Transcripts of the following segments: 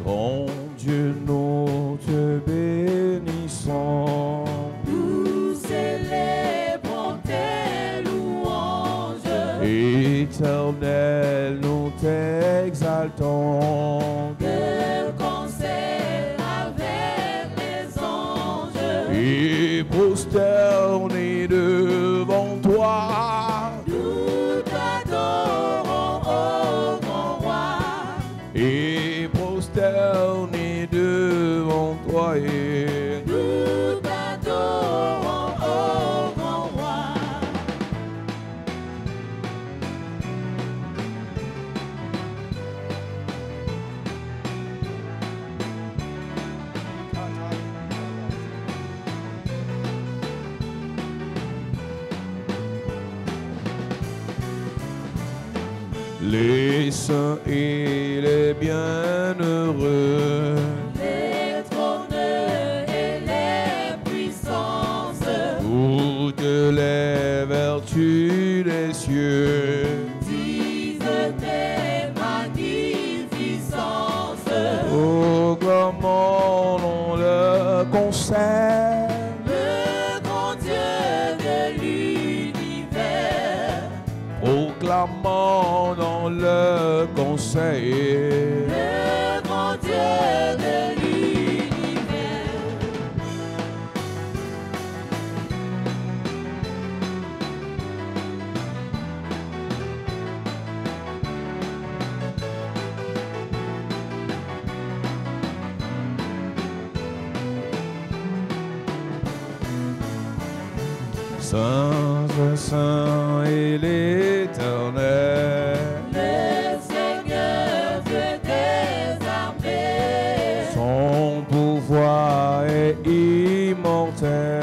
Bon Dieu, nous te bénissons. Nous célébrons tes louanges. Éternel, nous t'exaltons. De concert avec les anges. Et prosternés devant toi. Nous t'adorons, ô grand roi. Et prosternés devant toi. Et Nous t'adorons, ô grand roi. les saints et les bienheureux, Les trônes et les puissances, toutes les vertus des cieux, disent tes magnificences. proclamons le concert. Le grand Dieu de l'univers, Proclamons dans le conseil. le grand Dieu de l'univers. Saint, Saint et l'Éternel, Le Seigneur Dieu des armées, son pouvoir est immortel.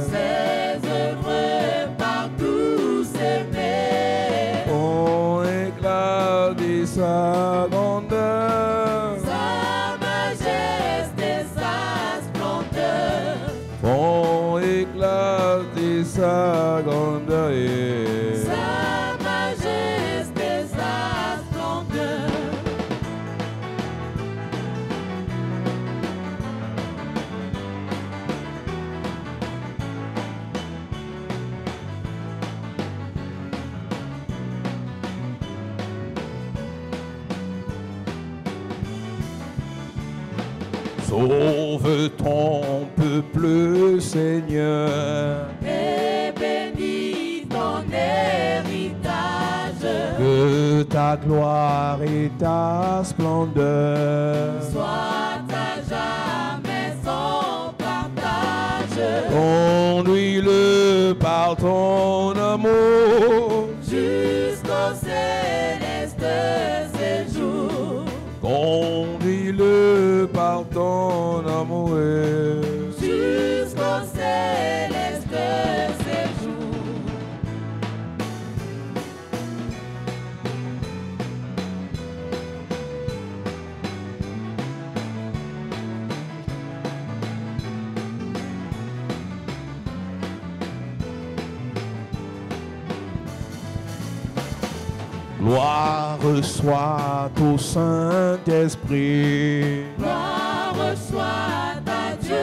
ses œuvres par tous aimées. On éclate sa grandeur, Sa majesté, sa splendeur, on éclate sa grandeur. sa majesté, sa splendeur. Sauve ton peuple, Seigneur, Et bénis ton héritage, que ta gloire et ta splendeur soit à jamais sans partage. conduis-le par ton amour, Jusqu'au céleste séjour, conduis-le par ton amour. jusqu'au céleste séjour. Gloire soit au Saint-Esprit, Gloire soit à Dieu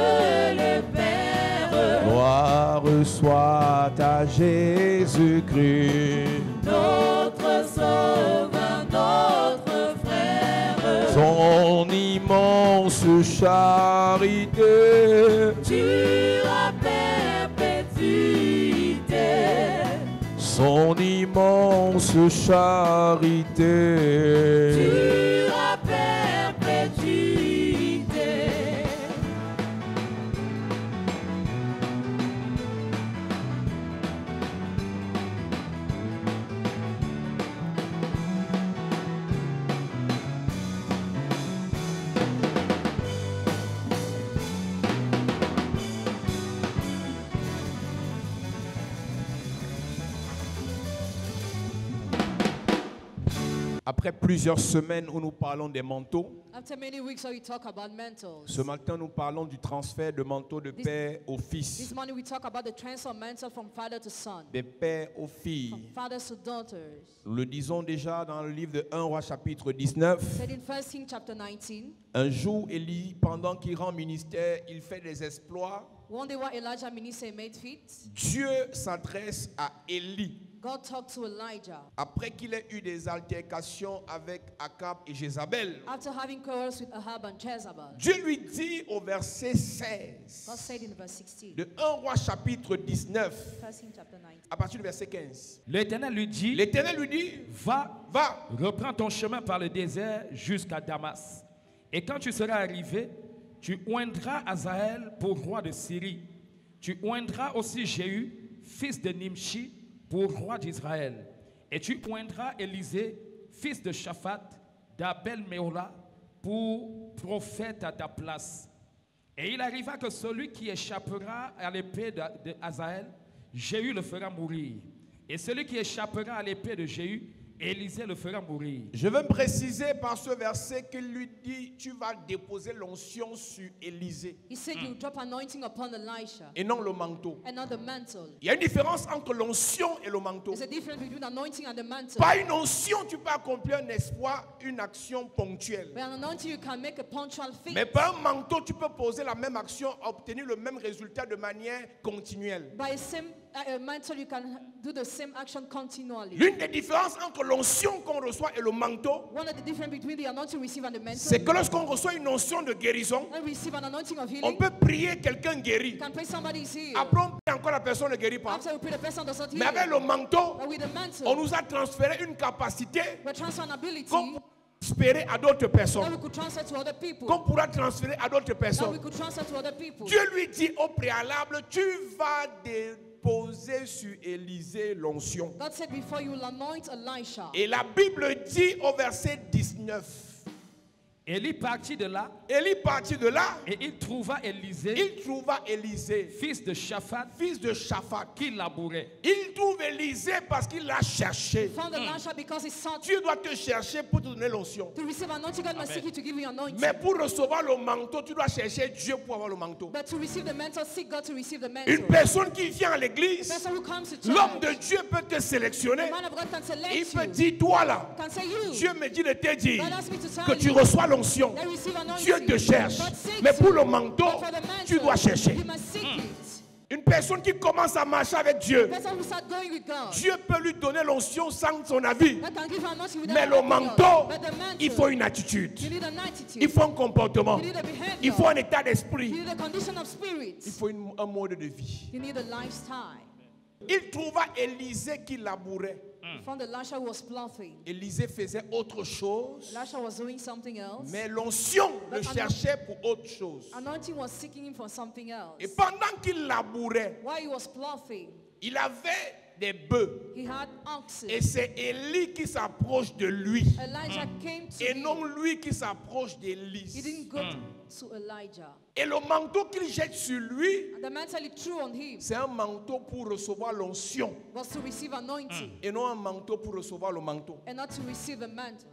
le Père, gloire soit à Jésus-Christ, notre Sauveur, notre Frère. son immense charité, Dure à perpétuité, son immense charité. dure à perpétuité. Après plusieurs semaines où nous parlons des manteaux, After many weeks, we talk about mantles. ce matin nous parlons du transfert de manteau de père au This fils, morning, we talk about the transfer of mantle from father to son, des pères aux from filles. fathers to daughters. Nous le disons déjà dans le livre de 1 Roi chapitre 19. Said in 1 Kings chapter 19, Un jour, Élie, pendant qu'il rend ministère, il fait des exploits. one day while Elijah minister made feet, Dieu s'adresse à Élie God talked to Elijah. après qu'il ait eu des altercations avec Akab et Jézabel. After having quarrels with Ahab and Jezebel, Dieu lui dit au verset God 16 said in verse 16, de 1 Roi chapitre 19, 1 Kings chapter 19, à partir du verset 15. L'Éternel lui dit, L'Éternel lui dit, va, reprends ton chemin par le désert jusqu'à Damas. Et quand tu seras arrivé, tu oindras Azaël pour roi de Syrie. Tu oindras aussi Jéhu, fils de Nimshi, pour roi d'Israël. Et tu oindras Élisée, fils de Shaphat, d'Abel-Méola, pour prophète à ta place. Et il arriva que celui qui échappera à l'épée de Azaël, Jéhu le fera mourir. Et celui qui échappera à l'épée de Jéhu, Élisée le fera mourir. Je veux préciser par ce verset qu'il lui dit, tu vas déposer l'onction sur Élisée he said, you drop anointing upon Elisha et non le manteau. and not the mantle. Il y a une différence entre l'onction et le manteau. There's a difference between anointing and the mantle. Par une onction, tu peux accomplir un espoir, une action ponctuelle. By an anointing, you can make a punctual feat. Mais par un manteau, tu peux poser la même action, obtenir le même résultat de manière continuelle. By a same mantle, you can do the same action continually. L'une des différences entre l'onction qu'on reçoit et le manteau, One of the difference between the anointing received and the mantle, c'est que lorsqu'on reçoit une onction de guérison, when we receive an anointing of on healing, peut prier, quelqu'un guérit. you can pray somebody is healed. Après, on prie encore, la personne ne guérit pas. After we pray, the person does not heal. Mais avec le manteau, But with the mantle, on nous a transféré une capacité we transfer an ability qu'on peut transférer à d'autres that personnes, we could transfer to other people. qu'on pourra transférer à d'autres That we personnes. could transfer to other people. Dieu lui dit au préalable, tu vas déposer sur Élisée l'onction. God said before you will anoint Elisha. Et la Bible dit au verset 19, Élie partit de là Élie partit de là, et il trouva Élisée, il trouva Élisée, fils de Shaphat, fils de Shaphat. qui labourait. Il trouve Élisée parce qu'il l'a cherché. Found Elisha because he sought Dieu doit te chercher pour te donner l'onction. to receive anointing. God must seek you to give you anointing. Mais pour recevoir le manteau, tu dois chercher Dieu pour avoir le manteau. But to receive the mantle, seek God to receive the mantle. Une personne qui vient à The l'église, person who comes to l'homme church, de Dieu peut te sélectionner. the man of God can select Il peut you. dire, toi là, Can say you. Dieu me dit de te dire God asked me to tell que tu you reçois l'onction. that receive anointing. Dieu te cherche. God seeks Mais pour you. le manteau, But for the mantle, tu dois chercher. you must seek it. Une personne qui commence à marcher avec Dieu, The person who start going with God, Dieu peut lui donner l'onction sans son avis. God can give you anointing without Mais le opinion. manteau, But the mantle, il faut une attitude. you need an attitude. Il faut un comportement. You need a behavior. Il faut un état You d'esprit. need a condition of spirit. Il faut un mode de vie. You need a lifestyle. Il trouva Élisée qui labourait. He found Elisha was ploughing. Élisée faisait autre chose, Elisha was doing something else. mais l'onction le But cherchait pour autre chose. Anointing was seeking him for something else. Et pendant qu'il labourait, While he was ploughing, il avait des bœufs. he had oxen. Et c'est Élie qui s'approche de lui. Elijah came to Et him. non lui qui s'approche He d'Élise. didn't go to Elijah. Et le manteau qu'il jette sur lui, And the mantle he threw on him c'est un manteau pour recevoir l'onction. was to receive anointing Et non un manteau pour recevoir le manteau. and not to receive the mantle.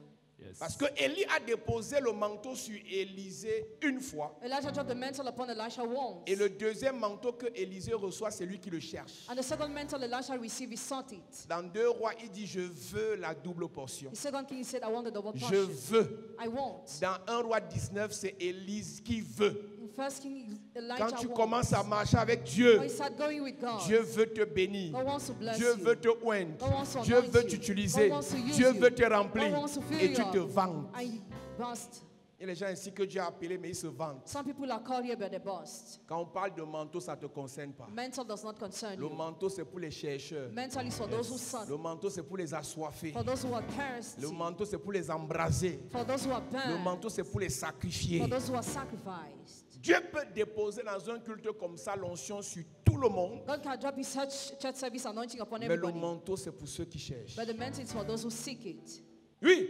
Parce que Élie a déposé le manteau sur Élisée une fois. Elijah dropped the mantle upon Elisha once. Et le deuxième manteau que Élisée reçoit, c'est lui qui le cherche. And the second mantle Elisha received, he sought it. Dans 2 Rois, il dit, je veux la double portion. The second king said, I want the double Je portion. veux. I want. Dans 1 Roi 19, c'est Élise qui veut. In first king, Elijah Quand tu wants. commences à marcher avec Dieu, When you start going with God, Dieu veut te bénir. God wants to bless Dieu you. veut te oindre. God wants to Dieu anoint veut you. t'utiliser. God wants to use Dieu you. veut te God remplir. wants to fill Et you tu up. te vantes. And you bust. Il y a les gens ici que Dieu a appelés, mais ils se vantent. Some people are called here but they bust. Quand on parle de manteau, ça ne te concerne pas. Mental does not concern Le you. manteau, c'est pour les chercheurs. Mental is for those who sought. Le manteau, c'est pour les assoiffés. For those who are thirsty. Le manteau, c'est pour les embraser. For those who are Le burned. manteau, c'est pour les sacrifier. For those who are sacrificed. Dieu peut déposer dans un culte comme ça l'onction sur tout le monde. God can drop his church service anointing upon Mais le everybody. manteau, c'est pour ceux qui cherchent. But the mantle is for those who seek it. Oui.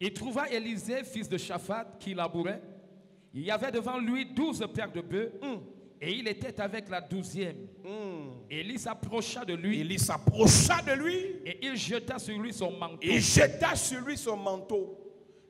Il trouva Élisée, fils de Shaphat, qui labourait. Il y avait devant lui 12 paires de bœufs Et il était avec la 12e. Élie s'approcha de lui. Élie s'approcha de lui. Et il jeta sur lui son manteau. Il jeta sur lui son manteau.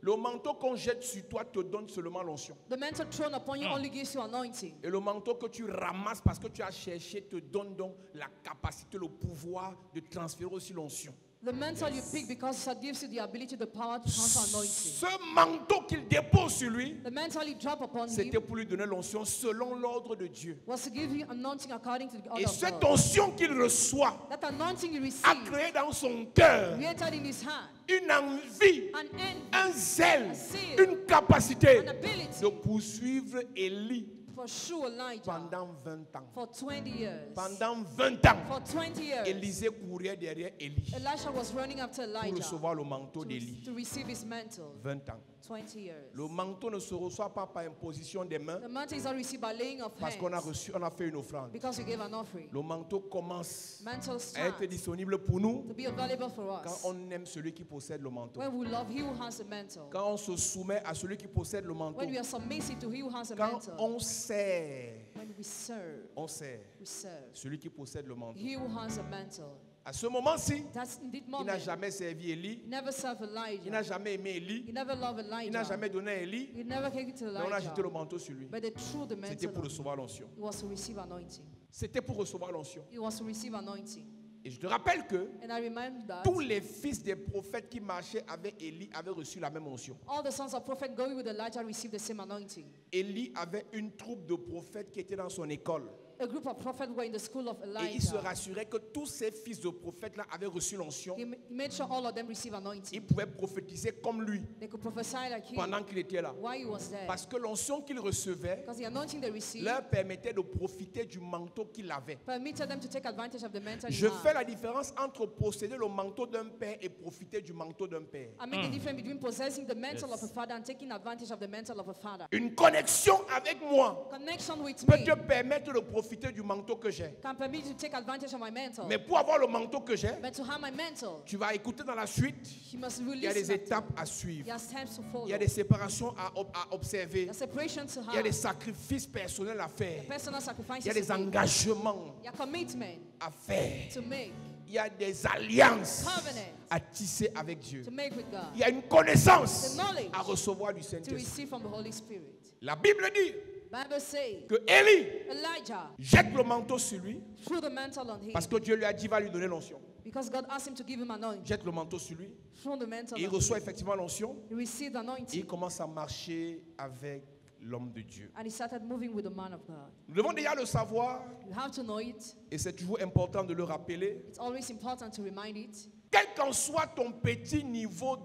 Le manteau qu'on jette sur toi te donne seulement l'onction. The mantle thrown upon you only gives you anointing. Et le manteau que tu ramasses parce que tu as cherché te donne donc la capacité, le pouvoir de transférer aussi l'onction. The mantle you pick because it gives you the ability, the power to transfer anointing. Ce manteau qu'il dépose sur lui, The mantle you drop upon c'était him pour lui donner l'onction selon l'ordre de Dieu. was to give you anointing according to the order Et of cette God. onction qu'il reçoit That anointing you a receive créé dans son cœur created in his hand une envie, an envy, un zèle, a zeal, une capacité an ability de poursuivre Élie for sure Elijah pendant 20 ans. for 20 years. Pendant 20 ans, For 20 years, Élisée courait derrière Élie Elisha was running after pour Elijah recevoir le manteau d'Élie. to receive his mantle. 20 ans. 20 years. Le manteau ne se reçoit pas par imposition des mains The mantle is not received by laying of parce qu'on a hands reçu, on a fait une offrande. because you gave an offering. Le manteau commence Mantle à starts être disponible pour nous to be available for quand us on aime celui qui possède le manteau. when we love he who has the mantle. Quand on se soumet à celui qui possède le manteau. When we are submissive to he who has the Quand mantle. on sert, When we serve, on sert we serve celui qui possède le manteau. he who has the mantle. À ce moment-ci, That's indeed il n'a moment. jamais servi Élie, He never served il n'a Elijah. jamais aimé Élie, He never loved il n'a Elijah. jamais donné à Élie, He never gave it to mais on a jeté le Elijah. manteau sur lui. But they threw the C'était mantle pour on him. recevoir l'onction. It was to receive anointing. C'était pour recevoir l'onction. It was to receive anointing. Et je te rappelle que And I remind that tous les fils des prophètes qui marchaient avec Élie avaient reçu la même onction. all the sons of prophets going with Elijah received the same anointing. Élie avait une troupe de prophètes qui étaient dans son école. A group of prophets were in the school of Et il se Elijah. rassurait que tous ces fils de prophètes-là avaient reçu l'onction. He made sure all of them receive Ils anointing. pouvaient prophétiser comme lui They could prophesy like him pendant qu'il était là. while he was there. Parce que l'onction qu'ils recevaient Because the anointing they received leur permettait de profiter du manteau qu'il avait. permitted them to take advantage of the mantle he Je fais had. la différence entre posséder le manteau d'un père et profiter du manteau d'un père. I make the difference between possessing the mantle of a father and taking advantage of the mantle of a father. Une connexion avec moi Connection with peut me te permettre de profiter du manteau que j'ai. can permit you to take advantage of my mantle. Mais pour avoir le manteau que j'ai, But to have my mantle, tu vas écouter dans la suite, he must il y a release des that. étapes à He suivre. has steps to follow. Il y a des séparations à observer. There's separation to Il y a des have. sacrifices personnels à faire. Personal sacrifices Il y a des to make. engagements Your commitment à faire. to make. Il y a des alliances Covenant à tisser avec Dieu. to make with God. Il y a une connaissance The knowledge à recevoir du To Saint-Esprit. receive from the Holy Spirit. La Bible dit Bible says que Élie Elijah jette le manteau sur lui threw the mantle on him parce que Dieu lui a dit va lui donner l'onction. because God asked him to give him anointing. Jette le manteau sur lui Threw the mantle et il on reçoit him. effectivement l'onction He received et anointing il commence à marcher avec l'homme de Dieu. and he started moving with the man of God. Nous devons déjà le savoir You have to know it. et c'est toujours important de le rappeler. It's always important to remind it. Quel qu'en soit ton petit niveau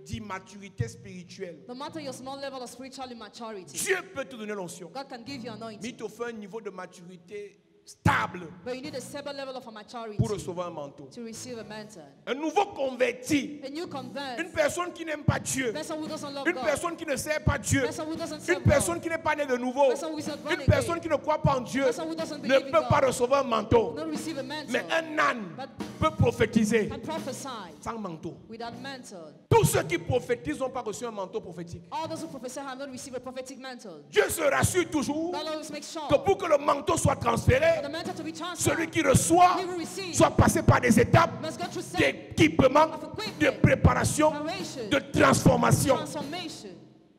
d'immaturité spirituelle, No matter your small level of spiritual immaturity, Dieu peut te donner l'onction. God can give you Mais il anointing. te fait un niveau de maturité stable But you need a stable level of maturity pour recevoir un manteau. to receive a mantle. Un nouveau converti, A new convert, une personne qui n'aime pas Dieu, person who doesn't love une God, personne qui ne sert pas Dieu, person who doesn't une serve personne God, qui n'est pas née de nouveau, person who is not born une personne again, qui ne croit pas en Dieu person who doesn't ne believe in peut pas God, recevoir un manteau. not receive a mantle, Mais un âne but peut prophétiser can prophesy sans manteau. without mantle. Tous ceux qui prophétisent n'ont pas reçu un manteau prophétique. All those who prophesy have not received a prophetic mantle. Dieu se rassure toujours God always makes sure que pour que le manteau soit for transféré, the mantle to be transferred, celui qui reçoit he who receives soit passé par des étapes must go through steps d'équipement, de préparation, de transformation. transformation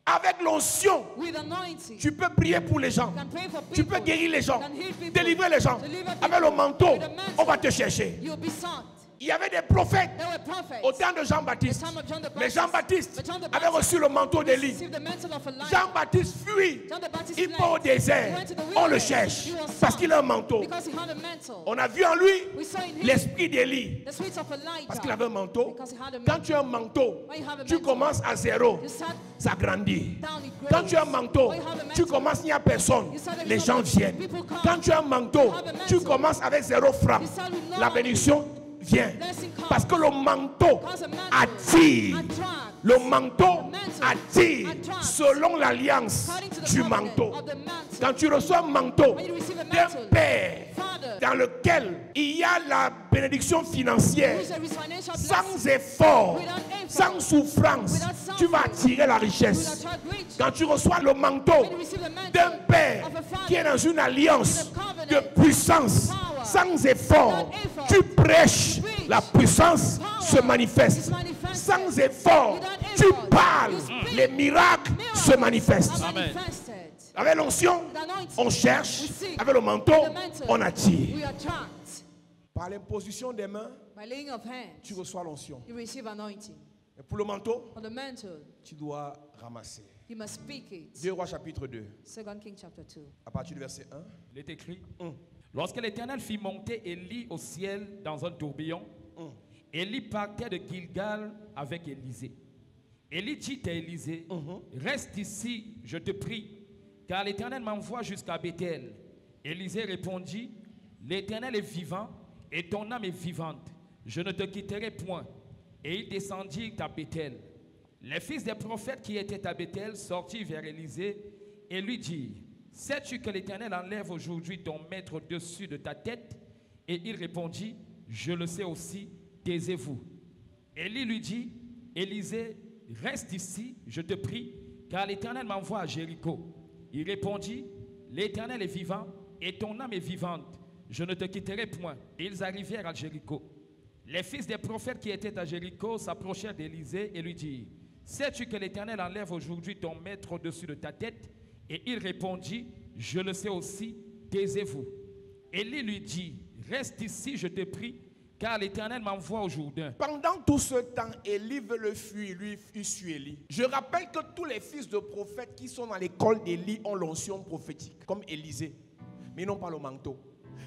Avec l'onction, with anointing. tu peux prier pour les gens. You can pray for Tu people. peux guérir les gens, You can heal people. délivrer les gens. Deliver people. Avec le manteau, With the mantle, on va te chercher. you'll be sought. Il y avait des prophètes There were prophets. au temps de Jean-Baptiste. The time of John the Mais Baptist. Jean-Baptiste But John the avait Baptist reçu le manteau d'Élie. received the mantle of Elijah. Jean-Baptiste fuit. John the Baptist Il fled. part au He désert. went to the On le wilderness. cherche He was parce sought qu'il a un manteau. because he had a mantle. On a vu en lui We saw in him l'esprit d'Élie the spirit of Elijah. parce qu'il avait un manteau. Because he had a Quand mantle. tu as un manteau, When you have a tu mantle, commences à zéro. you start Ça grandit. down, it Quand grows. tu as un manteau, When you have a tu mantle, commences, il n'y a personne. you start Les with gens nothing. viennent. People come. Quand tu as un manteau, You have a tu mantle. commences avec 0 francs. You start with no La money. bénédiction vient. Blessing comes. Parce que le manteau Because a mantle attire. attracts. Le manteau The mantle attire attracts. selon l'alliance According to the du covenant manteau. of the mantle. Quand tu reçois un manteau When you receive a d'un mantle, père, Father, dans lequel il y a la bénédiction financière, which there is financial sans blessing, effort, without effort, sans souffrance, without suffering, tu vas attirer la will richesse. attract riches. Quand tu reçois le manteau When you receive the mantle d'un père of a father, qui est dans une alliance in a covenant, de puissance, power, sans effort, without effort, tu prêches, you preach, la puissance power se manifeste. is manifested. Sans effort, Without tu effort, parles, you speak. les miracles se Miracles manifestent. are Amen. manifested. Avec l'onction, The anointing, on cherche, we seek. avec le manteau, The mantle, on attire. we attract. Par l'imposition des mains, By laying of hands, tu reçois l'onction. you receive anointing. Et pour le manteau, For the mantle, tu dois ramasser. you must speak it. 2 Rois chapitre 2, 2 Kings chapter 2. à partir du verset 1. Il est écrit. Lorsque l'Éternel fit monter Élie au ciel dans un tourbillon, Élie partait de Gilgal avec Élisée. Élie dit à Élisée, reste ici, je te prie, car l'Éternel m'envoie jusqu'à Bethel. Élisée répondit, l'Éternel est vivant et ton âme est vivante. Je ne te quitterai point. Et ils descendirent à Bethel. Les fils des prophètes qui étaient à Bethel sortirent vers Élisée et lui dirent, sais-tu que l'Éternel enlève aujourd'hui ton maître au-dessus de ta tête? Et il répondit, je le sais aussi, taisez-vous. Élie lui dit, Élisée, reste ici, je te prie, car l'Éternel m'envoie à Jéricho. Il répondit, l'Éternel est vivant et ton âme est vivante. Je ne te quitterai point. Et ils arrivèrent à Jéricho. Les fils des prophètes qui étaient à Jéricho s'approchèrent d'Élisée et lui dirent, sais-tu que l'Éternel enlève aujourd'hui ton maître au-dessus de ta tête? Et il répondit, je le sais aussi, taisez-vous. Élie lui dit, reste ici, je te prie, car l'Éternel m'envoie au Jourdain. Pendant tout ce temps, Élie veut le fuir, lui, il suit Élie. Je rappelle que tous les fils de prophètes qui sont dans l'école d'Élie ont l'onction prophétique, comme Élisée, mais ils n'ont pas le manteau.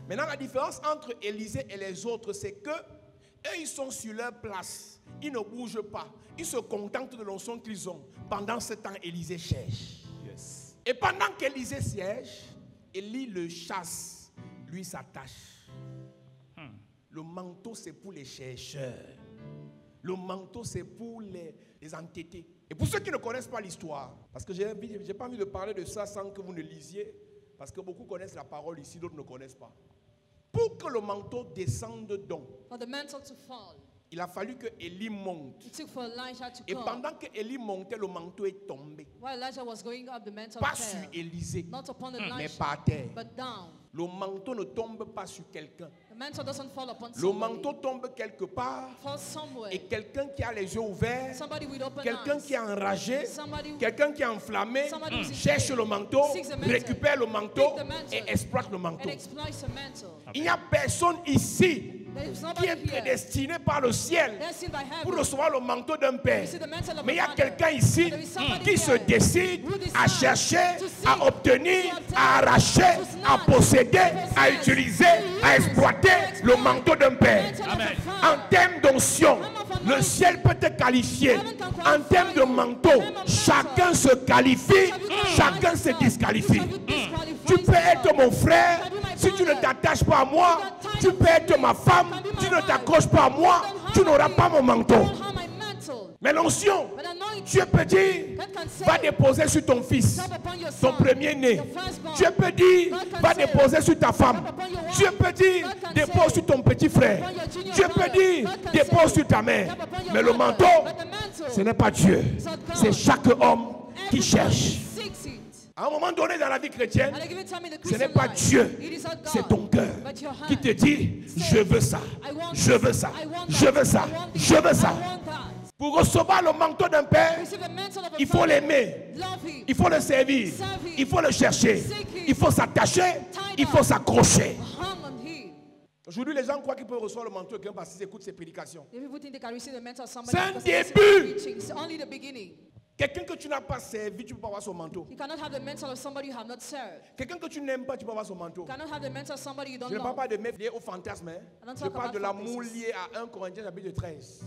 Maintenant, la différence entre Élisée et les autres, c'est que eux, ils sont sur leur place. Ils ne bougent pas. Ils se contentent de l'onction qu'ils ont. Pendant ce temps, Élisée cherche. Yes. Et pendant qu'Élisée siège, Élie le chasse. Lui s'attache. Le manteau, c'est pour les chercheurs. Le manteau, c'est pour les entêtés. Et pour ceux qui ne connaissent pas l'histoire, parce que je n'ai pas envie de parler de ça sans que vous ne lisiez, parce que beaucoup connaissent la parole ici, d'autres ne connaissent pas. Pour que le manteau descende donc, For the mantle to fall, il a fallu que Élie monte. it took for Elijah to Et come. pendant que Élie montait, le manteau est tombé. While Elijah was going up, the mantle Pas sur fell. Élisée, Not upon mais Elijah, par terre. but down. Le manteau ne tombe pas sur quelqu'un. The mantle doesn't fall upon Le somebody. manteau tombe quelque part Falls somewhere. et quelqu'un qui a les yeux ouverts, Somebody with open quelqu'un eyes. qui est enragé, Somebody quelqu'un qui est enflammé, Somebody who's in cherche pain, le manteau, seeks the mantle, récupère le manteau pick the mantle, et exploite le manteau. and exploits the mantle. Il n'y a personne ici There is qui nobody est here prédestiné par le ciel destined by pour heaven. recevoir le manteau d'un père. You see the mantle of Mais il y a a father. quelqu'un ici There is somebody qui se here décide who decides à chercher, to seek, à obtenir, to obtain, à arracher, to à snatch, posséder, to à possess, utiliser, to à use, exploiter to exploit le manteau d'un père. mantle of a Amen. father. En termes d'onction, le ciel peut te qualifier. En termes de manteau, chacun se qualifie, chacun se disqualifie. Tu peux être mon frère, si tu ne t'attaches pas à moi, tu peux être ma femme, tu ne t'accroches pas à moi, tu n'auras pas mon manteau. Don't harm my mantle. Mais l'onction, But anointing, Dieu peut dire, God can say, va déposer sur ton fils, drop upon your ton son, premier-né. your firstborn. Dieu peut dire, va déposer sur ta femme. Dieu peut dire, dépose sur ton petit frère. Dieu peut dire, dépose sur ta mère. Mais le manteau, But the mantle, ce n'est pas Dieu. C'est chaque homme qui cherche. seeks it. À un moment donné dans la vie chrétienne, At a given time in the ce n'est Christian pas life, Dieu, it is not God, c'est ton cœur but your qui hand. te dit, je veux ça, je veux ça, I want je that. veux ça, I want this. je veux ça. I want that. Pour recevoir le manteau d'un père, Receive the mantle of a il faut father. l'aimer, Love him. il faut le servir, il faut le chercher, il faut s'attacher, il faut s'accrocher. Hang on him. Aujourd'hui, les gens croient qu'ils peuvent recevoir le manteau de quelqu'un parce qu'ils écoutent ses prédications. If people think they can receive the mantle of somebody C'est un because they listen début. to preaching, it's only the beginning. Quelqu'un que tu n'as pas servi, tu peux pas avoir son manteau. You cannot have the mantle of somebody you have not served. Quelqu'un que tu n'aimes pas, tu peux avoir son manteau. You cannot have the mantle of somebody you don't Je ne parle love. pas de meufs liés au fantasme. Hein. I don't Je talk parle de about l'amour fantasies. lié à 1 Corinthiens chapitre 13.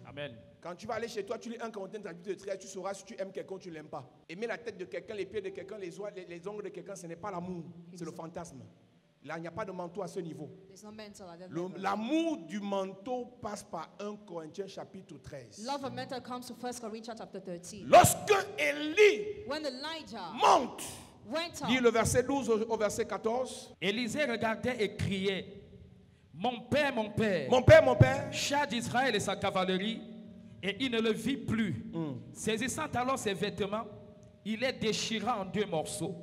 Amen. Quand tu vas aller chez toi, tu lis 1 Corinthiens chapitre 13, tu sauras si tu aimes quelqu'un ou tu ne l'aimes pas. Aimer la tête de quelqu'un, les pieds de quelqu'un, les ongles de quelqu'un, ce n'est pas l'amour, c'est le fantasme. Là, il n'y a pas de manteau à ce niveau. There's no mantle at that level. L'amour du manteau passe par 1 Corinthiens chapitre 13. Love of mantle comes to 1 Corinthians chapter 13. Lorsque Élie When Elijah monte, went lit up, le verset 12 au verset 14. Élisée regardait et criait, Mon père, mon père, char d'Israël et sa cavalerie, et il ne le vit plus. Saisissant alors ses vêtements, il les déchira en 2 morceaux.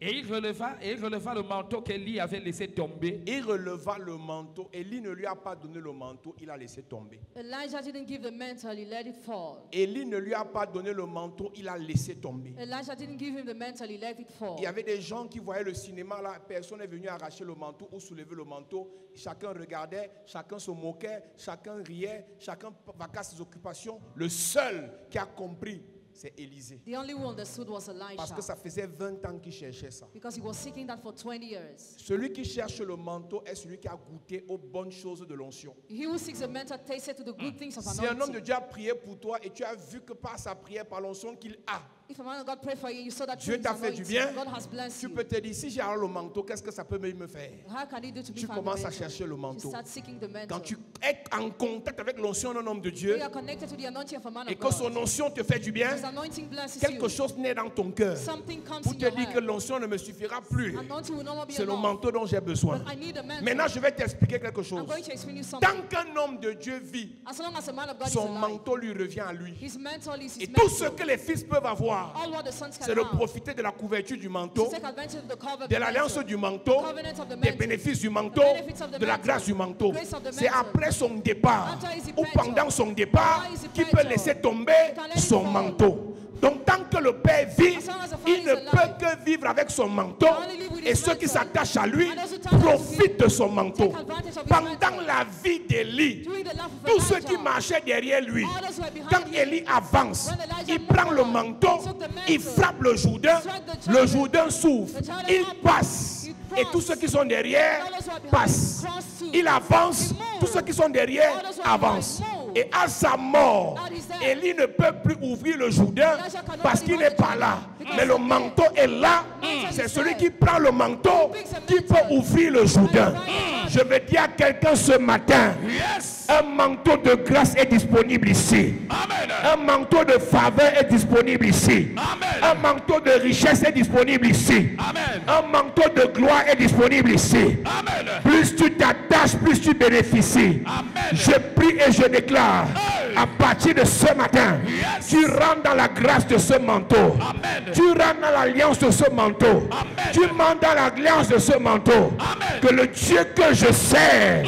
Et il releva le manteau qu'Élie avait laissé tomber. Il releva le manteau. Élie ne lui a pas donné le manteau, il a laissé tomber. Elijah didn't give the mantle, he let it fall. Élie ne lui a pas donné le manteau, il a laissé tomber. Elijah didn't give him the mantle, he let it fall. Il y avait des gens qui voyaient le cinéma là, personne n'est venu arracher le manteau ou soulever le manteau. Chacun regardait, chacun se moquait, chacun riait, chacun vaquait ses occupations. Le seul qui a compris, c'est Élisée. The only one who understood was Elisha. Parce que ça faisait 20 ans qu'il cherchait ça. Because he was seeking that for 20 years. Celui qui cherche le manteau est celui qui a goûté aux bonnes choses de l'onction. He who seeks the mantle tasted to the good things of Si un homme de anointing. Dieu a prié pour toi et tu as vu que par sa prière, par l'onction qu'il a, If a man of God prayed for you, you saw that Dieu through his t'a fait du anointing, bien, God has blessed tu you. peux te dire, si j'ai alors le manteau, qu'est-ce que ça peut me faire? How can he do to be Tu found the commences à mantle? chercher le You manteau. start seeking the mantle. Quand tu es en contact avec l'onction d'un homme de Dieu We are connected to the anointing of a man et of que son God. onction te fait du bien, His anointing blesses quelque you. chose naît dans ton cœur Something comes pour in te your dire que heart. l'onction ne me suffira plus. Anointing will no longer be C'est le enough. manteau dont j'ai besoin. But I need a mantle. Maintenant, je vais t'expliquer quelque chose. I'm going to explain you something. Tant qu'un homme de Dieu vit, As long as a man of God is son alive, manteau lui revient à lui. his mantle is his Et tout mantle. ce que les fils peuvent avoir, All what the sons can c'est de have. profiter de la couverture du manteau, To take advantage of the cover of de the l'alliance mantle. du manteau, Covenant of the des mantle. bénéfices du manteau, The benefits of the de la mantle. grâce du manteau. The grace of the C'est mantle. après son départ After his ou departure. pendant son départ After his qu'il peut departure. laisser tomber He can let it son fall. manteau. Donc tant que le Père vit, As long as the Father il is ne alive, peut que vivre avec son manteau. only live with Et his ceux qui mantle. s'attachent à lui And those who attach to profitent de son manteau. take advantage of his Pendant mantle. la vie d'Élie, During the life of tous ceux Elijah, qui marchaient derrière lui, all those who are behind quand him, Élie avance, when Elijah il moved prend le on, manteau, took the mantle, il frappe le Jourdain, struck the le Jordan, Jourdain s'ouvre, the Jordan il opened, passe. he Et crossed, tous ceux qui sont derrière all those who are behind passent. crossed too. Il avance, He moved. tous ceux qui sont derrière All those who are avancent. behind moved. Et à sa mort, At his death, Élie ne peut plus ouvrir le Jourdain Elijah cannot parce qu'il open n'est the pas Jordan là. because Mais le he's manteau est là. C'est is celui there. qui prend le manteau He picks a qui peut mantle. ouvrir le Jourdain. And Je veux dire à quelqu'un ce matin, un manteau de grâce est disponible ici. Amen. Un manteau de faveur est disponible ici. Amen. Un manteau de richesse est disponible ici. Amen. Un manteau de gloire est disponible ici. Amen. Plus tu t'attaches, plus tu bénéficies. Amen. Je prie et je déclare, à partir de ce matin, Yes. tu rentres dans la grâce de ce manteau. Amen. Tu rentres dans l'alliance de ce manteau. Amen. Tu rentres dans l'alliance de ce manteau. Amen. Que le Dieu que je sers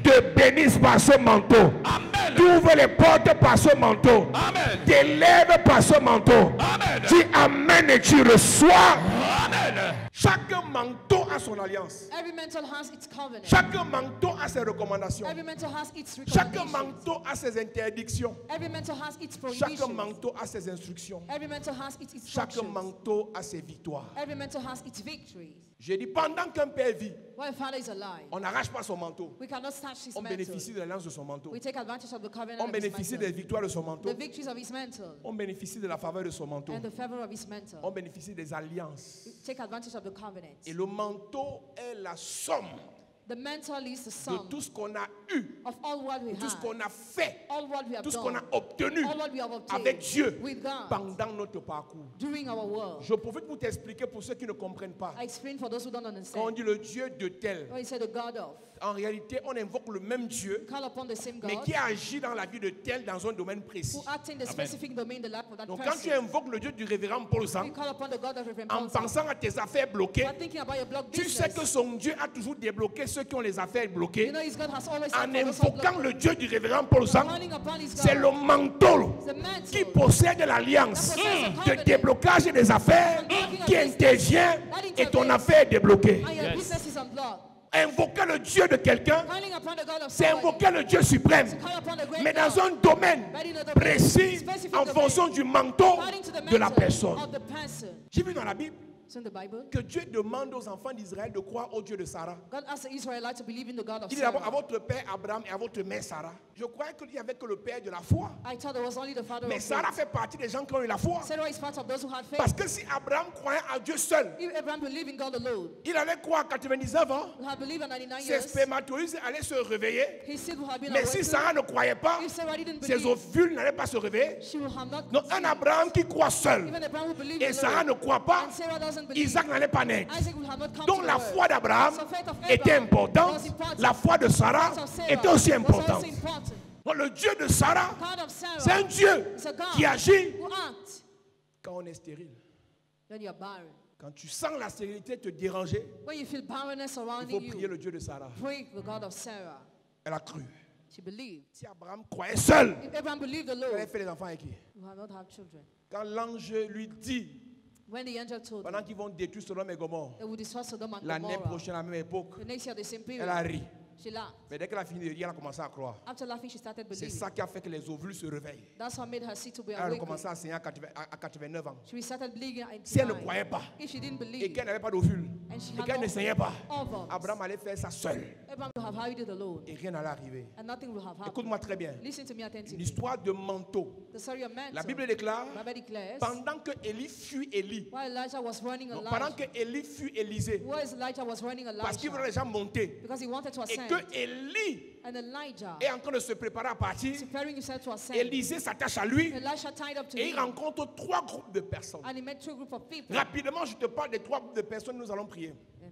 te bénisse par ce manteau. Amen. T'ouvre les portes par ce manteau. Amen. T'élèves par ce manteau. Amen. Tu amènes et tu reçois. Amen. Chaque manteau a son alliance. Every mantle has its covenant. Chaque manteau a ses recommandations. Every mantle has its Chaque recommendations. manteau a ses interdictions. Every mantle has its Chaque prohibitions. manteau a ses instructions. Every mantle has its Chaque instructions. manteau a ses victoires. Every mantle has its victories. J'ai dit, pendant qu'un père vit, While a father is alive, on n'arrache pas son manteau. we cannot snatch his On mantle. bénéficie de l'alliance de son manteau. We take advantage of the covenant On of his bénéficie des mantle. victoires de son manteau. The victories of his mantle On bénéficie de la faveur de son manteau. and the favor of his mantle. On bénéficie des alliances. We take advantage of the covenant. Et le manteau est la somme The mantle is the de sum tout ce qu'on a eu, of all what we tout ce have, qu'on a fait, all what we have tout ce qu'on done, a obtenu all what we have obtained avec Dieu with God pendant notre parcours. during our world. Je profite pour t'expliquer pour ceux qui ne comprennent pas. I explain for those who don't Quand on understand. dit le Dieu de tel, When you say the God of, en réalité, on invoque le même Dieu, call upon the same mais God qui agit dans la vie de tel dans un domaine précis. who act in the specific domain, the life of that Donc quand tu person. invoques le Dieu du révérend Paul You Sang, call upon the God of Reverend en Paul Sam. pensant à tes affaires bloquées, You are thinking about your block tu sais que business. son Dieu a toujours débloqué ceux qui ont les affaires bloquées. You know his God has always En helped those who are invoquant blocked. le Dieu du révérend Paul Sang, Calling upon his c'est le God. manteau The mantle qui possède l'alliance that possesses the de covenant. déblocage des affaires qui intervient et ton affaire est débloquée. and your Yes. business is unblocked. Invoquer le Dieu de quelqu'un, Calling upon the God of c'est somebody. invoquer le Dieu suprême, Call upon the great mais dans God. un domaine précis en fonction du manteau According to the de la mantle personne. of the person. J'ai vu dans la Bible It's in the Bible. que Dieu demande aux enfants d'Israël de croire au Dieu de Sarah. God asked the Israelites to believe in the God of Il dit d'abord à Sarah. votre père Abraham et à votre mère Sarah. Je croyais qu'il n'y avait que le père de la foi. I thought it was only the father Mais of Sarah faith. fait partie des gens qui ont eu la foi. Sarah is part of those who had faith. Parce que si Abraham croyait à Dieu seul, If Abraham believed in God alone, il allait croire à 99 ans. he had believed at 99 Ses years, spermatozoïdes allaient se réveiller. his seed would have been Mais si awakened. Sarah ne croyait pas, If Sarah didn't ses believe, ovules n'allaient pas se réveiller. she would have not Donc un conceived. Abraham qui croit seul Even Abraham who believed et Sarah alone, ne croit pas, and Sarah doesn't doesn't believe, Isaac n'allait pas naître. Isaac will have not come Donc to la the foi world. d'Abraham So faith of était Abraham importante. was important. La foi de Sarah Faith of Sarah était aussi was importante. also important. Donc le Dieu de Sarah, God of Sarah c'est un Dieu is a God qui agit who acts quand on est stérile. when you are barren. Quand tu sens la stérilité te déranger, When you feel barrenness il faut surrounding prier you, le Dieu de Sarah. pray the God of Sarah. Elle a cru. She believed. Si Abraham croyait seul, If Abraham believed the il Lord, allait faire les enfants avec qui? you will not have children. Quand l'ange lui dit, When the angel told pendant him qu'ils vont détruire Sodome et Gomorrhe, they would destroy Sodom and l'année Gomorrah, prochaine, à la même époque, the next year, the same elle a period, ri. she laughed. Mais dès qu'elle a fini de rire, elle a commencé à croire. After laughing, she started C'est believing. ça qui a fait que les ovules se réveillent. That's what made her see to be Elle a awake. commencé à saigner à 89 ans. She started believing at Si elle ne 89. croyait pas If she didn't et believe, qu'elle n'avait pas d'ovules and she et had qu'elle ne no saignait pas, ovaries, Abraham allait faire ça seul Abraham would have hided alone, et rien n'allait arriver. and nothing would have happened. Écoute-moi très bien. Listen to me attentively. L'histoire de manteau. The story of mantle. La Bible déclare, The Bible declares, pendant que Élie fut Élie, while Elijah was running non, pendant Elijah, que Élie fut Élisée, while Elijah was running parce qu'il voulait Elijah, déjà monter, because he wanted to et ascend, que Élie and Elijah est en train de se préparer à partir, preparing himself to ascend, Élisée s'attache à lui Elisha tied up to et il him, rencontre 3 groupes de personnes. and he met 2 groups of people. Rapidement, je te parle des 3 groupes de personnes, nous allons prier. Amen.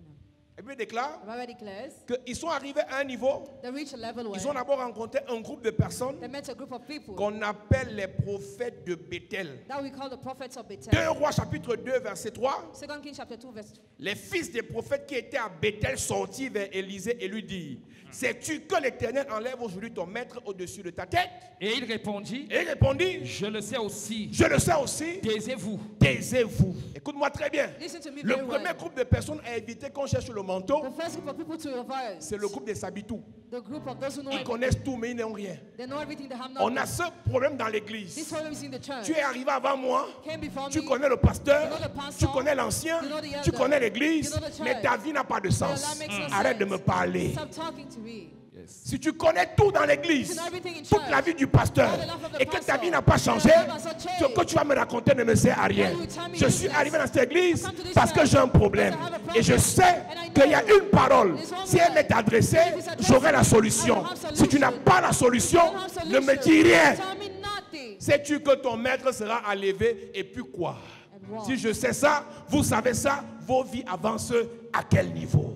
La Bible déclare The Bible declares qu'ils sont arrivés à un niveau, they reached a level ils ont where d'abord rencontré un groupe de personnes they met a group of people qu'on appelle les prophètes de Bethel. that we call the prophets of Bethel. 2 Rois chapitre 2 verset 3. 2 Kings chapter 2 verse 3. Les fils des prophètes qui étaient à Bethel sortirent vers Élisée et lui dirent, sais-tu que l'Éternel enlève aujourd'hui ton maître au-dessus de ta tête? Et il répondit, Et il répondit, je le sais aussi, je le sais aussi, taisez-vous. taisez-vous. Écoute-moi très bien. Listen to me Le very premier well. groupe de personnes à éviter qu'on cherche le manteau, The first group of people to avoid, c'est le groupe des Sabitou. the group of those who know Ils everything. connaissent tout, mais ils n'ont rien. They know everything, they have On nothing. a ce problème dans This l'église. problem is in the church. Tu es arrivé avant moi, Came before tu me, connais le pasteur, You know the tu pastor, connais l'ancien, you know the elder, tu connais l'église, you know the church. mais ta vie n'a pas de your sens. life makes no Arrête de sense. me parler. Stop talking to me. Si tu connais tout dans l'église, You know everything in toute church, la vie du pasteur, all the life of the et que ta pastor, vie n'a pas changé, your life has not changed, ce que tu vas me raconter ne me sert à rien. What you tell me Je is suis useless. arrivé dans cette église I come to this parce que church j'ai un problème. because I have a problem. Et je sais And I know qu'il y a une parole. there's one Si elle word. m'est adressée, If it's addressed, j'aurai la I solution. will have Si tu n'as solution. pas la solution, You don't have ne me solution. dis rien. Tell me nothing. Sais-tu que ton maître sera enlevé et puis quoi? And what? Si je sais ça, vous savez ça, vos vies avancent à quel niveau?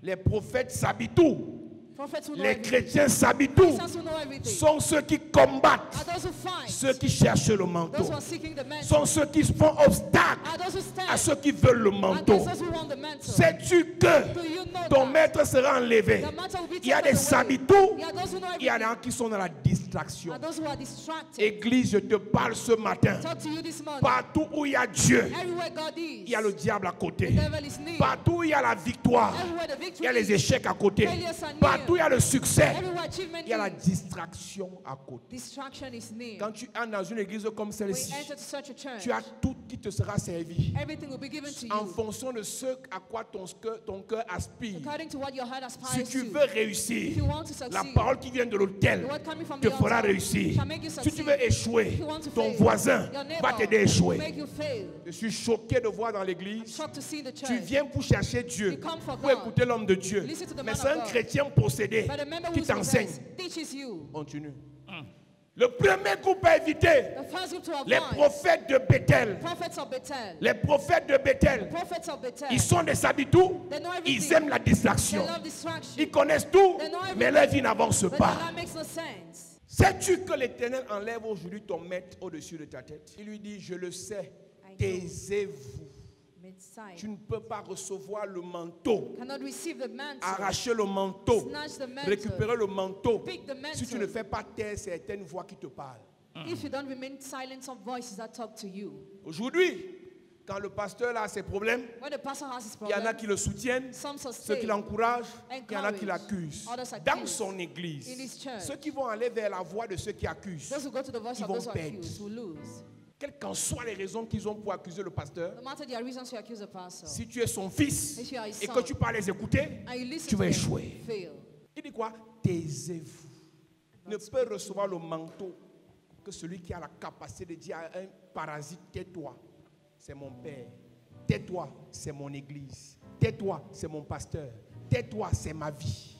Les prophètes s'habituent. Prophets who know Les everything. chrétiens s'habituent. Christians who know everything. Sont ceux qui combattent, Are those who fight. ceux qui cherchent le manteau. Those who are seeking the mantle. Sont ceux qui font obstacle Are those who stand. à ceux qui veulent le Are manteau. those who want the mantle. Sais-tu que Do you know ton that? maître sera enlevé? The mantle will be Il y a taken des away. sabitou, Il y a those who know il y en everything. a qui sont dans la distraction. Are those who are distracted. Église, je te parle ce matin. Talk to you this morning. Partout où il y a Dieu, Everywhere God is. il y a le diable à côté. The devil is near. Partout où il y a la victoire, Everywhere the il victory y a les is. échecs à côté. Failures are near. Partout où il y a le succès, Everywhere achievement il y a la is. distraction à côté. Distraction is near. Quand tu entres dans une église comme When celle-ci, you enter to such a church, tu as tout qui te sera servi everything will be given to en you. fonction de ce à quoi ton cœur aspire. According to what your heart Si aspires tu to. veux If réussir, you want to la succeed, parole qui vient de l'autel the word coming from te the fera altar réussir. shall make you Si tu succeed. veux échouer, If you want to ton fail, voisin your neighbor va t'aider à will échouer. make you fail. Je suis choqué de voir dans I'm l'église, shocked to see the tu church. viens pour chercher Dieu, You come for pour God. écouter l'homme de Dieu. Listen to the Mais man c'est of un God. chrétien possédé But a member qui who's t'enseigne. possessed teaches you. Continue. Le premier groupe à éviter, The first group to les avoid, prophètes de Bethel. prophets of Bethel. Les prophètes de Bethel, Prophets of Bethel. ils sont des habitus, They know everything. ils aiment la They distraction. love distraction. Ils connaissent tout, They know everything. mais leur vie n'avance But pas. that makes no sense. Sais-tu que l'Éternel enlève aujourd'hui ton maître au-dessus de ta tête? Il lui dit, je le sais, I know. taisez-vous. Mid-side. Tu ne peux pas recevoir le manteau, Cannot receive the mantle. arracher le manteau, Snatch the mantle. récupérer le manteau. Pick the mantle. Si tu ne fais pas taire certaines voix qui te parlent. If you don't remain silent, some voices that talk to you. Aujourd'hui, quand le pasteur a ses problèmes, When the pastor has his il y en a problem, qui le soutiennent, some ceux sustain. qui l'encouragent, il y en a Encourage. qui l'accusent. Others accuse. Dans son église, In his church. ceux qui vont aller vers la voix de ceux qui accusent, Those who go to the voice Ils of vont those who perdre. accuse will lose. quelles qu'en soient les raisons qu'ils ont pour accuser le pasteur, No matter their reasons to accuse the pastor. si tu es son fils If you are his et que son, tu parles les écouter, and you listen tu to vas them, échouer. fail. Il dit quoi? Taisez-vous. Ne peut recevoir le manteau que celui qui a la capacité de dire à un parasite, tais-toi, c'est mon père. Tais-toi, c'est mon église. Tais-toi, c'est mon pasteur. Tais-toi, c'est ma vie.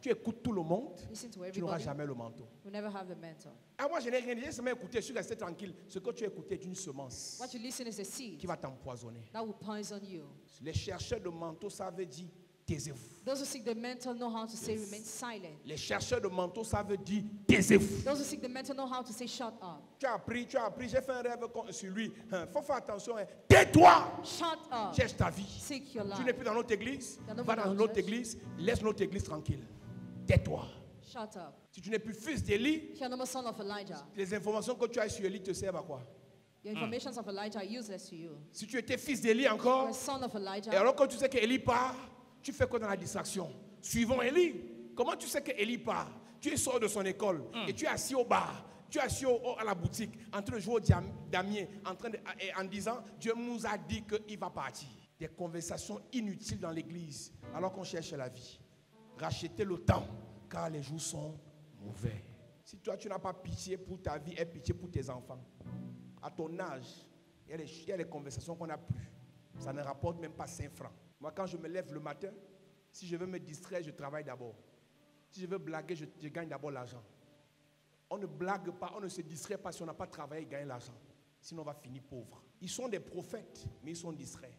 tu écoutes tout le monde, listen to tu n'auras everybody, jamais le manteau. you never have the mantle. Ah, moi, je n'ai rien dit, j'ai seulement écouté, je suis resté tranquille. Ce que tu as écouté est une semence What you listen is a seed qui va t'empoisonner. that will poison you. Les chercheurs de manteau savent dire taisez-vous. Those who seek the mantle know how to say remain silent. Les chercheurs de manteau savent dire taisez-vous. Those who seek the mantle know how to say shut up. Tu as appris, j'ai fait un rêve sur lui. Il faut faire attention. Tais-toi, Shut up. cherche ta vie. Seek your Tu life. n'es plus dans notre église, You're not va in dans our notre church. église, laisse notre église tranquille. Tais-toi. Shut up. Si tu n'es plus fils d'Élie, If you're no more son of Elijah, les informations que tu as sur Élie te servent à quoi? your informations of Elijah are useless to you. Si tu étais fils d'Élie You're encore, a son of et Elijah. alors que tu sais qu'Élie part, tu fais quoi dans la distraction? Suivons Élie. Comment tu sais qu'Élie part? Tu sors de son école et tu es assis au bar, tu es assis à la boutique, en train de jouer au damier, en disant Dieu nous a dit qu'il va partir. Des conversations inutiles dans l'église alors qu'on cherche la vie. Rachetez le temps car les jours sont mauvais. Si toi tu n'as pas pitié pour ta vie, aie pitié pour tes enfants. À ton âge, il y a des conversations qu'on n'a plus. Ça ne rapporte même pas 5 francs. Moi, quand je me lève le matin, si je veux me distraire, je travaille d'abord. Si je veux blaguer, je gagne d'abord l'argent. On ne blague pas, on ne se distrait pas si on n'a pas travaillé et gagné l'argent. Sinon, on va finir pauvre. Ils sont des prophètes, mais ils sont distraits.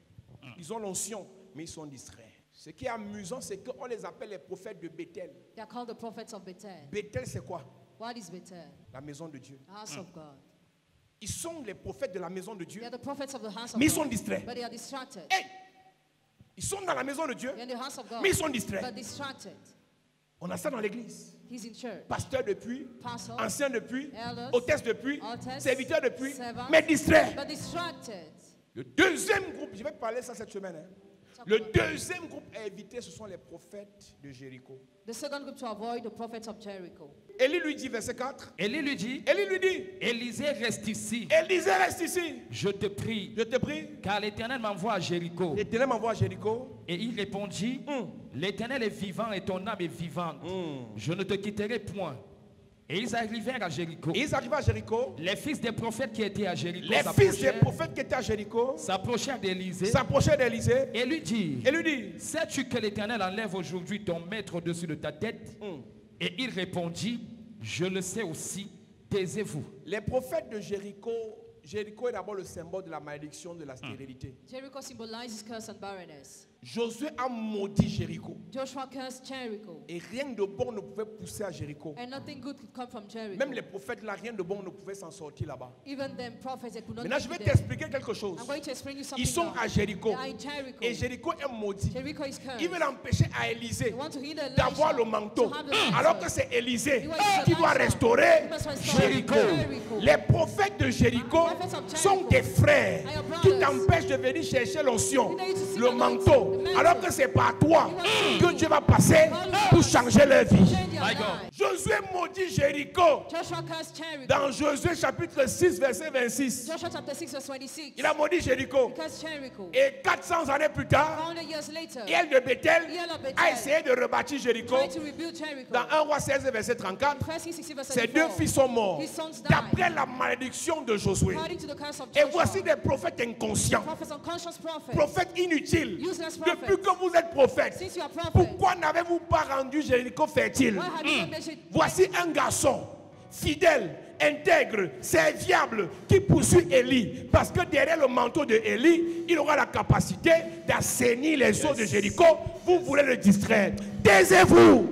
Ils ont l'onction, mais ils sont distraits. Ce qui est amusant, c'est qu'on les appelle les prophètes de Bethel. They are called the prophets of Bethel. Bethel, c'est quoi? What is Bethel? La maison de Dieu. The house of God. Ils sont les prophètes de la maison de Dieu, They are the prophets of the house of mais ils sont God. distraits. But they are distracted. Hey! Ils sont dans la maison de Dieu, They're in the house of God. mais ils sont distraits. But distracted. On a ça dans l'église. He's in church. Pasteur depuis, Pastor, ancien depuis, elders, hôtesse depuis, hostess, serviteur depuis, servants, mais distrait. but distracted. Le deuxième groupe, je vais parler ça cette semaine. Le deuxième groupe à éviter, ce sont les prophètes de Jéricho. The second group to avoid, the prophets of Jericho. Élie lui dit, verset 4. Élie lui dit, Élisée reste ici, Élisée reste ici. je te prie, Je te prie. car l'Éternel m'envoie à Jéricho. L'Éternel m'envoie à Jéricho. Et il répondit, l'Éternel est vivant et ton âme est vivante. Je ne te quitterai point. Et ils arrivèrent à Jéricho. Et ils arrivent à Jéricho. Les fils des prophètes qui étaient à Jéricho Les fils des prophètes qui étaient à Jéricho s'approchèrent d'Élisée s'approchaient d'Élisée et lui dirent, et lui dit, sais-tu que l'Éternel enlève aujourd'hui ton maître au-dessus de ta tête? Et il répondit, je le sais aussi, taisez-vous. les prophètes de Jéricho, Jéricho est d'abord le symbole de la malédiction de la stérilité. Jericho symbolizes curse and barrenness. Josué a maudit Jéricho. Joshua cursed Jericho. Et rien de bon ne pouvait pousser à Jéricho. And nothing good could come from Jericho. Même les prophètes là, rien de bon ne pouvait s'en sortir là-bas. Even them prophets, they could not Maintenant, je vais make it there. t'expliquer quelque chose. I'm going to explain you something Ils sont now. à Jéricho. They are in Jericho. Et Jéricho est maudit. Jericho is cursed. Ils veulent empêcher à Élisée They want to hinder Elisha d'avoir le manteau. to have the mantle. Alors que c'est Élisée He was qui doit Elisha. restaurer He must restore Jéricho. Jericho. Les prophètes de Jéricho Prophets of Jericho sont des frères are your qui brothers. t'empêchent de venir chercher l'onction, They need to see le the manteau. mantle. Alors que c'est par toi He que Dieu va passer pour changer leur vie. Change your My God. life. Josué maudit Jéricho. Joshua cursed Jericho. Dans Josué chapitre 6, verset 26. Joshua chapter 6 verse 26. Il a maudit Jéricho. He cursed Jericho. Et 400 années plus tard, 400 years later, Yael de Bethel Yael of Bethel a essayé de rebâtir Jéricho. tried to rebuild Jericho. Dans 1 roi 16, verset 34, In 1 Kings 16 verse ses 34, deux fils sont morts his sons died. d'après la malédiction de Josué. According to the curse of Et Joshua. voici des prophètes inconscients, Prophets, unconscious prophets. prophètes inutiles. Useless prophets. Depuis que vous êtes prophète, Since you are prophet, pourquoi n'avez-vous pas rendu Jéricho fertile? why have you not made it? Voici un garçon fidèle, intègre, serviable qui poursuit Élie. Parce que derrière le manteau de Élie, il aura la capacité d'assainir les eaux de Jéricho. Vous voulez le distraire. Taisez-vous.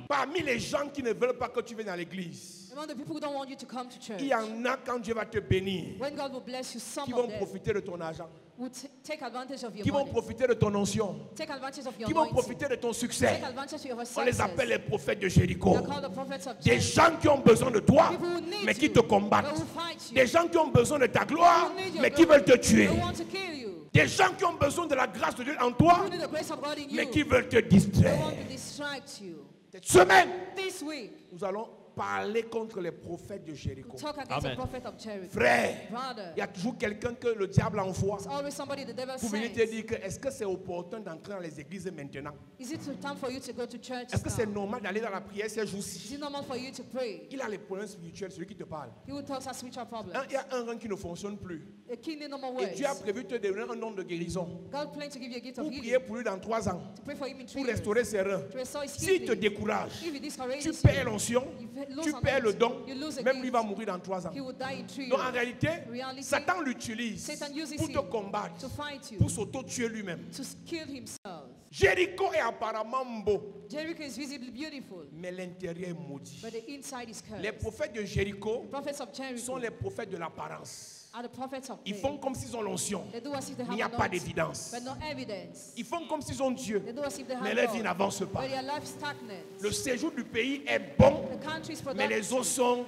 Parmi les gens qui ne veulent pas que tu viennes à l'église, Among the people who don't want you to come to church, il y en a quand Dieu va te bénir, when God will bless you, some qui of vont them profiter de ton argent, will take advantage of your qui vont money, profiter de ton onction, take advantage of your qui vont anointing, profiter de ton succès. take advantage of your On les success. appelle les prophètes de Jéricho. They are called the prophets of Des Jericho. gens qui ont besoin de toi, People who need mais qui you, te combattent. but who fight you. Des gens qui ont besoin de ta gloire, Who need your mais qui veulent te glory, tuer. who want to kill you. Des gens qui ont besoin de la grâce de Dieu en toi, Who need the grace of God in you. mais qui veulent te They distraire. want to distract you. Cette semaine, This week, nous allons parler contre les prophètes de Jéricho. talk against Amen. the prophet of Jericho. Frère, Brother, il y a toujours quelqu'un que le diable envoie there's always somebody the devil pour venir te sends. dire que est-ce que c'est opportun d'entrer dans les églises maintenant? Is it time for you to go to church Est-ce que c'est now? normal d'aller dans la prière ces Is jours-ci? it normal for you to pray? Il a les problèmes spirituels, celui qui te parle. He will talk about spiritual problems. Il y a un rein qui ne fonctionne plus. A king need no more Et words. Dieu a prévu te donner un nom de guérison. God planned to give you a gift of Pour healing. prier pour lui dans 3 ans. To pray for him in 3 Pour years. restaurer ses reins. To restore his S'il te kidney. décourage, If he discourages tu you, perds l'onction, you lose tu on perds it. le don, You lose a même lui gift. va mourir dans 3 ans. He will die in 3 Donc en years. réalité, Reality, Satan l'utilise Satan uses pour te him combattre, to fight you, pour s'auto-tuer lui-même. to kill himself. Jéricho est apparemment beau, Jericho is visibly beautiful, mais l'intérieur est maudit. but the inside is Les cursed. prophètes de Jéricho The prophets of sont Jericho les prophètes de l'apparence. are the prophets of Ils faith. font comme s'ils ont l'onction. They do as if they Il n'y a have pas anointing, d'évidence. but no evidence. Ils font comme s'ils ont Dieu, They do as if they mais have leur vie God, n'avance pas. but their life stagnates. Le séjour du pays est bon, The country is mais les eaux productive, sont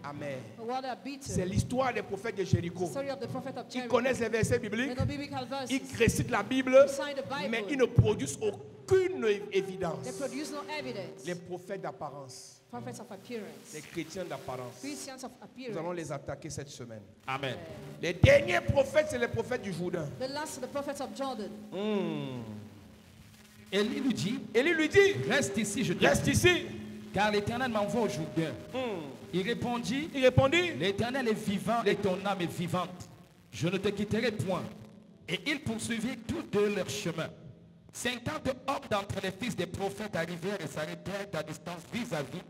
amères. but water are C'est bitter. l'histoire des prophètes de Jéricho. The story of the prophet of Ils Jericho. connaissent les versets They bibliques, know biblical verses. ils récitent la Bible, Recite the Bible. mais ils ne produisent aucune évidence. They produce no evidence. Les prophètes d'apparence, Prophets of appearance. les chrétiens d'apparence, Christians of nous allons appearance. les attaquer cette semaine. Amen. Les derniers prophètes, c'est les prophètes du Jourdain. The last of the prophets of Jordan. Élie lui dit, Élie lui dit, reste ici, je te reste ici. car l'Éternel m'envoie au Jourdain. Il répondit, Il répondit, l'Éternel est vivant et ton âme est vivante. Je ne te quitterai point. Et ils poursuivirent tous deux leur chemin. 50 hommes d'entre les fils des prophètes arrivèrent et s'arrêtèrent à distance vis-à-vis.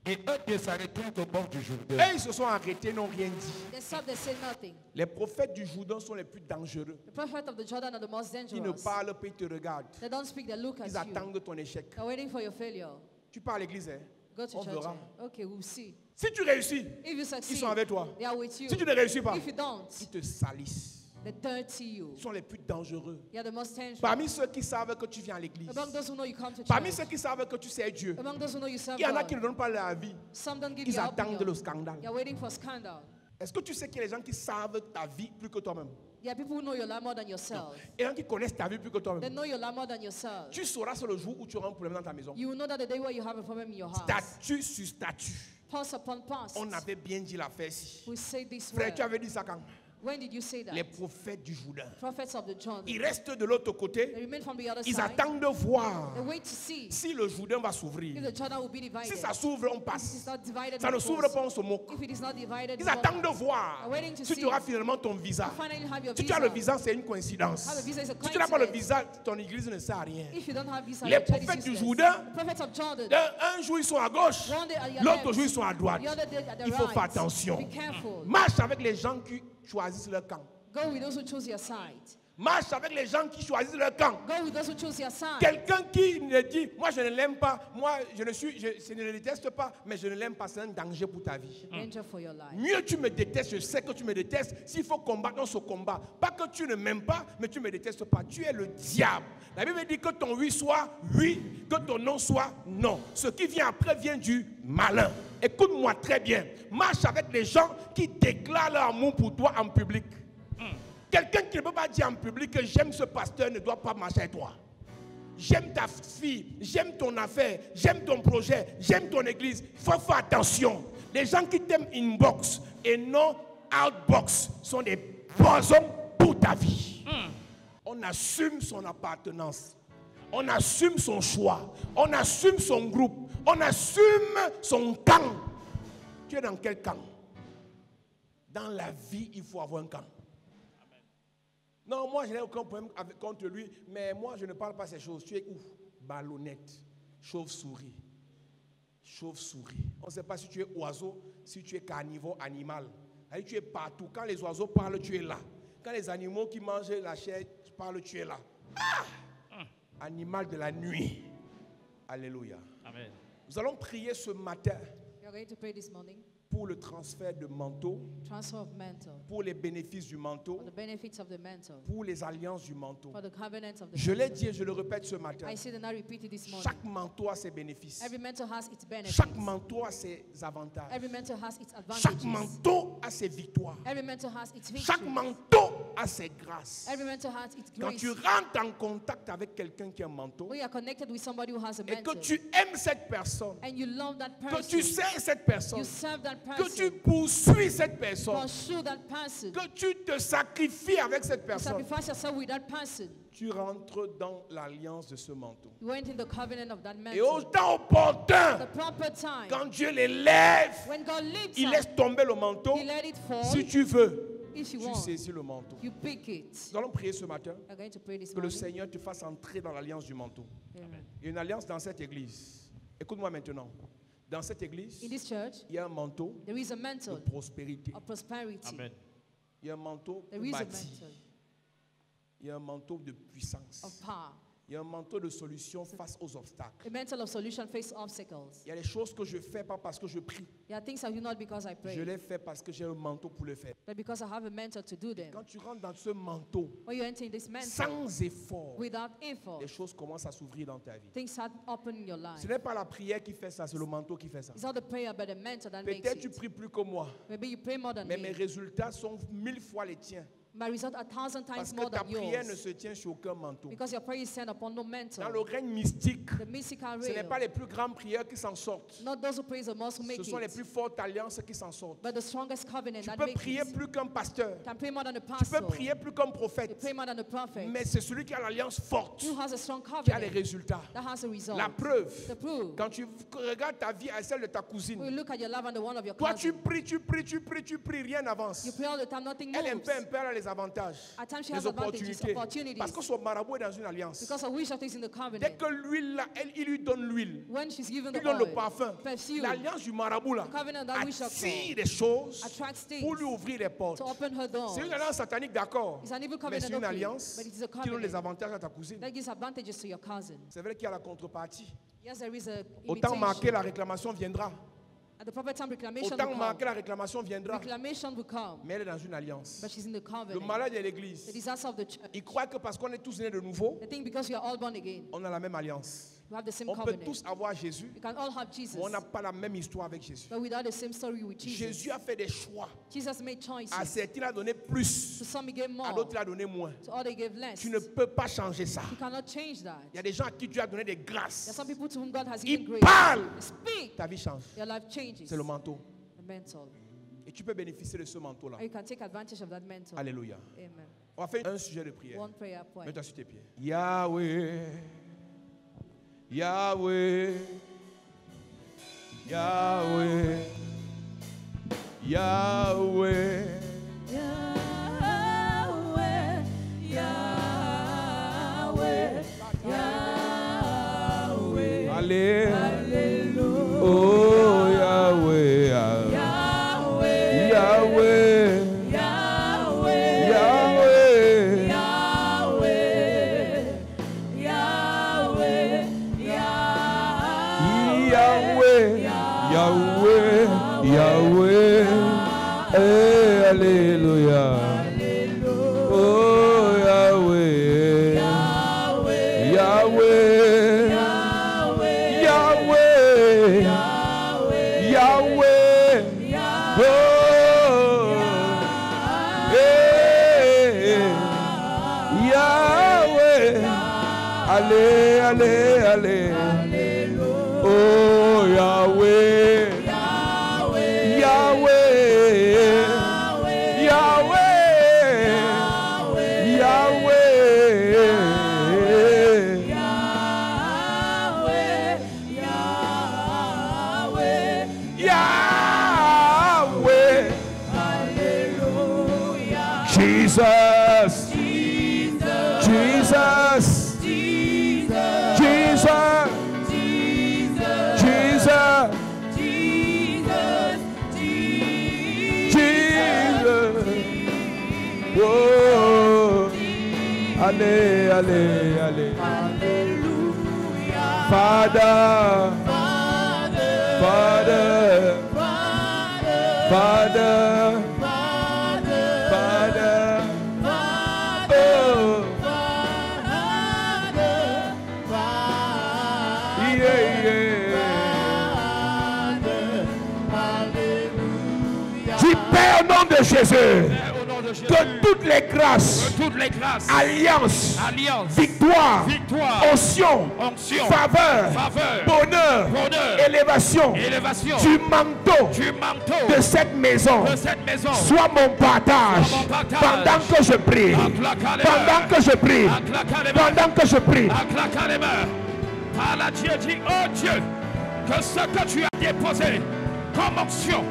Et eux deux s'arrêtèrent au bord du Jourdain. et ils se sont arrêtés, n'ont rien dit. They stopped, they said nothing. Les prophètes du Jourdain sont les plus dangereux. The prophets of the Jordan are the most Ils ne dangerous. parlent pas, ils te regardent. They don't speak, they look at Ils you. attendent ton échec. They're waiting for your failure. Tu pars à l'église, hein? Go to On church. verra. Okay, we'll see. Si tu réussis, If you succeed, ils sont avec toi. they are with you. Si tu ne réussis pas, If you don't, ils te salissent. they dirty you. Ils sont les plus dangereux. You are the most dangerous. Parmi ceux qui savent que tu viens à l'église, Among those who know you come to parmi ceux church, qui savent que tu sais Dieu, among those who know you serve il y en a qui ne God, donnent pas leur vie. some don't give Ils you attendent le opinion. scandale. You're waiting for scandal. Est-ce que tu sais qu'il y a des gens qui savent ta vie plus que toi-même? There are people who know your life more than yourself. Et des gens qui connaissent ta vie plus que They toi-même. know your life more than yourself. Tu sauras sur le jour où tu auras un problème dans ta maison. You will know that the day where you have a problem in your house. Statut sur statut. Pulse upon pulse. On avait bien dit l'affaire ici. We say this Frère, word. tu avais dit ça quand? When did you say that? Les prophètes du Jourdain. Prophets of the Jordan. Ils restent de l'autre They côté. remain from the other Ils side. attendent de voir They wait to see si le Jourdain va if s'ouvrir. the Jordan will be divided. Si ça s'ouvre, on If it's passe. not divided, Ça we ne s'ouvre close. pas, on se moque. If it is not divided, Ils we attendent de don't. voir Are waiting to si see. tu auras finalement ton visa. You finally have your Si tu as le visa. visa, c'est une coïncidence. Have a visa is a Si tu n'as pas le coincidence. visa, ton église ne sert à rien. If you don't have visa, Les your church is prophètes du useless. Jourdain, The prophets of Jordan. Un jour ils sont à gauche, One day at your l'autre left, jour ils sont à droite. the other day at the Il faut right. faire attention. Be careful. Marche avec les gens qui choisissent leur camp. Go with those who choose your side. Marche avec les gens qui choisissent leur camp. Go with those who choose your side. Quelqu'un qui ne dit, moi je ne l'aime pas, moi je ne le déteste pas, mais je ne l'aime pas, c'est un danger pour ta vie. Danger for your life. Mieux tu me détestes, je sais que tu me détestes. S'il faut combattre, on se combat. Pas que tu ne m'aimes pas, mais tu ne me détestes pas. Tu es le diable. La Bible dit que ton oui soit oui, que ton non soit non. Ce qui vient après vient du malin. Écoute-moi très bien. Marche avec les gens qui déclarent leur amour pour toi en public. Quelqu'un qui ne peut pas dire en public que j'aime ce pasteur ne doit pas marcher avec toi. J'aime ta fille, j'aime ton affaire, j'aime ton projet, j'aime ton église. Il faut faire attention. Les gens qui t'aiment inbox et non outbox sont des poisons pour ta vie. On assume son appartenance. On assume son choix. On assume son groupe. On assume son camp. Tu es dans quel camp? Dans la vie, il faut avoir un camp. Non, moi, je n'ai aucun problème contre lui, mais moi, je ne parle pas ces choses. Tu es où? Ballonnette, chauve-souris. Chauve-souris. On ne sait pas si tu es oiseau, si tu es carnivore, animal. Allez, tu es partout. Quand les oiseaux parlent, tu es là. Quand les animaux qui mangent la chair parlent, tu es là. Animal de la nuit. Alléluia. Amen. Nous allons prier ce matin We are going to pray this morning. pour le transfert de manteau, Transfer of mantle. pour les bénéfices du manteau, For the benefits of the mantle. pour les alliances du manteau. For the covenants of the Je l'ai mantle. dit et je le répète ce matin. I said and I repeat it this morning. Chaque manteau a ses bénéfices. Every mantle has its benefits. Chaque manteau a ses avantages. Every mantle has its Chaque advantages. manteau a ses victoires. Every mantle has its Chaque victories. manteau a ses grâces. Every mantle has its Quand grace. tu rentres en contact avec quelqu'un qui a un manteau When you are connected with somebody who has a et que mantle, tu aimes cette personne, and you love that que person, tu sers cette personne, you serve that que person, tu poursuis cette personne, pursue that person, que tu te sacrifies avec cette you personne, sacrifice yourself with that person. tu rentres dans l'alliance de ce manteau. You went in the covenant of that Et au mantle. temps opportun, The proper time, quand Dieu l'élève, when God lifts il up, laisse tomber le manteau. He let it fall. Si tu veux, If you tu want, saisis le manteau. you pick it. Nous allons prier ce matin We're going to pray this que le morning. Seigneur te fasse entrer dans l'alliance du manteau. Amen. Il y a une alliance dans cette église. Écoute-moi maintenant. Dans cette église, In this church, il y a un manteau there is a de mantle prospérité. of prosperity. Amen. Il y a un manteau There pour is a bâtir. mantle Il y a un manteau de puissance. of power. Il y a un manteau de solution face aux obstacles. A mantle of solution face obstacles. Il y a des choses que je fais pas parce que je prie. There are things I do not because I Je pray, les fais parce que j'ai un manteau pour le faire. but because I have a mantle to do them. Quand tu rentres dans ce manteau, When you enter in this mantle, sans effort, without effort, les choses commencent à s'ouvrir dans ta vie. things start opening in your life. Ce n'est pas la prière qui fait ça, c'est le manteau qui fait ça. It's not the prayer, but the mantle that makes Peut-être tu it. pries plus que moi, Maybe you pray more than mais mes me. résultats sont 1000 fois les tiens. My result 1,000 Parce times que more ta than prière ne yours. se tient sur aucun manteau. Because your prayer is centered upon no Dans mantle. le règne mystique, The mystical ce n'est pas realm. les plus grandes prières qui s'en sortent. Not those who praise the most who make Ce sont les it, plus fortes alliances qui s'en sortent. but the strongest covenant Tu that peux makes prier it. plus qu'un pasteur. Can pray more than a Tu peux pastor. prier plus qu'un You prophète. pray more than a prophet. Mais c'est celui qui a l'alliance forte Who has a strong qui a les covenant résultats. that has a result. La preuve, The proof. quand tu regardes ta vie à celle de ta We cousine, look at your love and the one of your toi tu cousin. pries, tu pries, tu pries, tu pries, rien n'avance. You pray all the time, nothing Elle moves. un peu, elle a les avantages, At times she les has advantages, opportunités. opportunities. Parce que son marabout est dans une alliance. Because of which of is in the Dès covenant. que l'huile, là, il lui donne l'huile, When she's given il lui the donne le oil, parfum. perfume, L'alliance du marabout là, the covenant that we shall attire call, des choses attracts pour lui things ouvrir les portes. to open her doors. C'est une alliance satanique, d'accord. It's an evil Mais covenant, c'est une okay, alliance but it is a qui donne les covenant avantages à ta cousine. that gives advantages to your cousin. C'est vrai qu'il y a la contrepartie. Yes, there is a Autant marqué, imitation. la réclamation viendra. At the proper time, reclamation Autant will marqué, come. la réclamation viendra. Reclamation will come, Mais elle est dans une alliance. but she's in the Le covenant. malade de The l'église, disaster of the church. il croit que parce qu'on est tous nés de nouveau, The thing because we are all born again, on a la même alliance. we have the same On peut covenant. tous avoir Jésus, We can all have Jesus, mais on n'a pas la même histoire avec Jésus. but without the same story with Jesus. Jésus a fait des choix. Jesus made choices. À certains, il a donné plus. To some he gave À more, d'autres, il a donné moins. to others he gave less. Tu ne peux pas changer ça. You cannot change that. Il y a des gens à qui Dieu a donné des There are grâces. some people to whom God has given Ils grace. parlent. They speak, Ta vie change. your life changes. C'est le manteau. The mantle. Et tu peux bénéficier de ce manteau-là. And you can take advantage of that mantle. Alléluia. Amen. On va faire un sujet de prière. One prayer point. Mets-toi sur tes pieds. Yahweh. Yahweh. Yahweh. Yahweh. Yahweh, Yahweh, Yahweh. Allez. Hallelujah. Oh Yahweh. Yahweh, Yahweh. Yahweh, Yahweh. Yahweh, Yahweh, Yahweh. Yahweh. Eh, Alléluia. Oh Yahweh. Yahweh, Yahweh. Yahweh. Yahweh. Oh. Eh. Yahweh. Allez, allez, allez. Oh Yahweh. Yahweh. Yahweh. Yahweh. Yahweh. Jesus. Jesus. Jesus. Jesus. Jesus. Oh. Allez, allez, allez. Father. Father. Father. Father. Oh. Yeah, yeah. J'y prie au nom de Jésus. Au nom de Jésus, Que toutes les grâces, toutes les grâces, alliances, alliances, victoire, victoire, onction, onction, faveur, faveur, bonheur, bonheur, élévation, élévation du manteau du manteau de cette maison de cette maison. soit mon partage Soit mon partage. pendant que je prie, Acclaquons les pendant mains. que je prie, Acclaquons les mains. pendant que je prie. En claquant les mains, par la Dieu dit, oh Dieu, que ce que tu as déposé comme onction,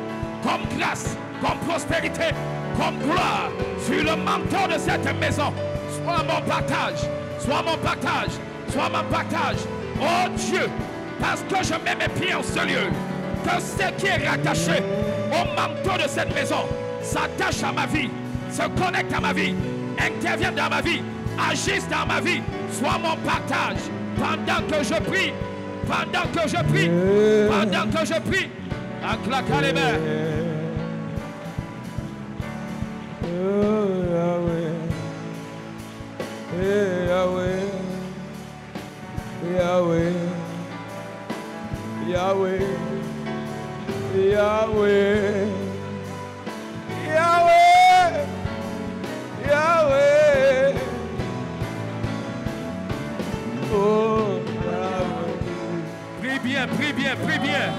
comme grâce, comme prospérité, comme gloire sur le manteau de cette maison. Sois mon partage, sois mon partage, sois mon partage. Oh Dieu, parce que je mets mes pieds en ce lieu, que ce qui est rattaché au manteau de cette maison s'attache à ma vie, se connecte à ma vie, intervient dans ma vie, agisse dans ma vie. Sois mon partage pendant que je prie, pendant que je prie, pendant que je prie. Acclame les mains. Yahweh, Yahweh, Yahweh, Yahweh, Yahweh, Yahweh, Yahweh. Oh, Yahweh. Prie bien, prie bien, prie bien.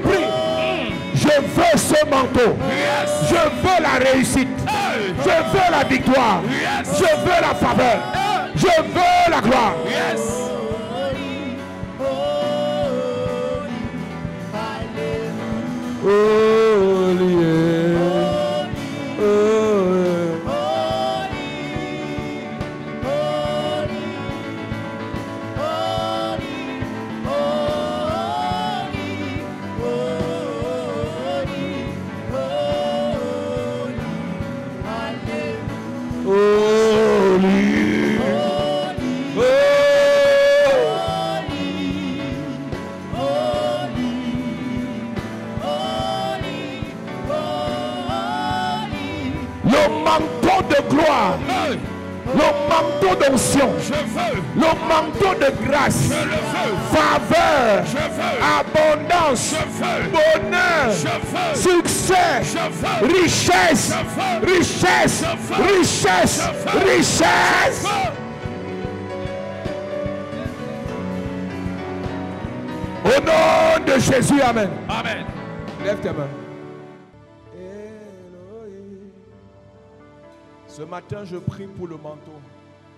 Prie. Je veux ce manteau. Yes. Je veux la réussite. Je veux la victoire. Yes. Je veux la faveur. Je veux la gloire. Yes. Je veux le manteau de grâce, je le veux, faveur, je veux, abondance, je veux, bonheur, je veux, succès, je veux, richesse, je veux, richesse, je veux, richesse, je veux, richesse. je veux. Au nom de Jésus, amen. Amen. Lève tes mains. Ce matin, je prie pour le manteau.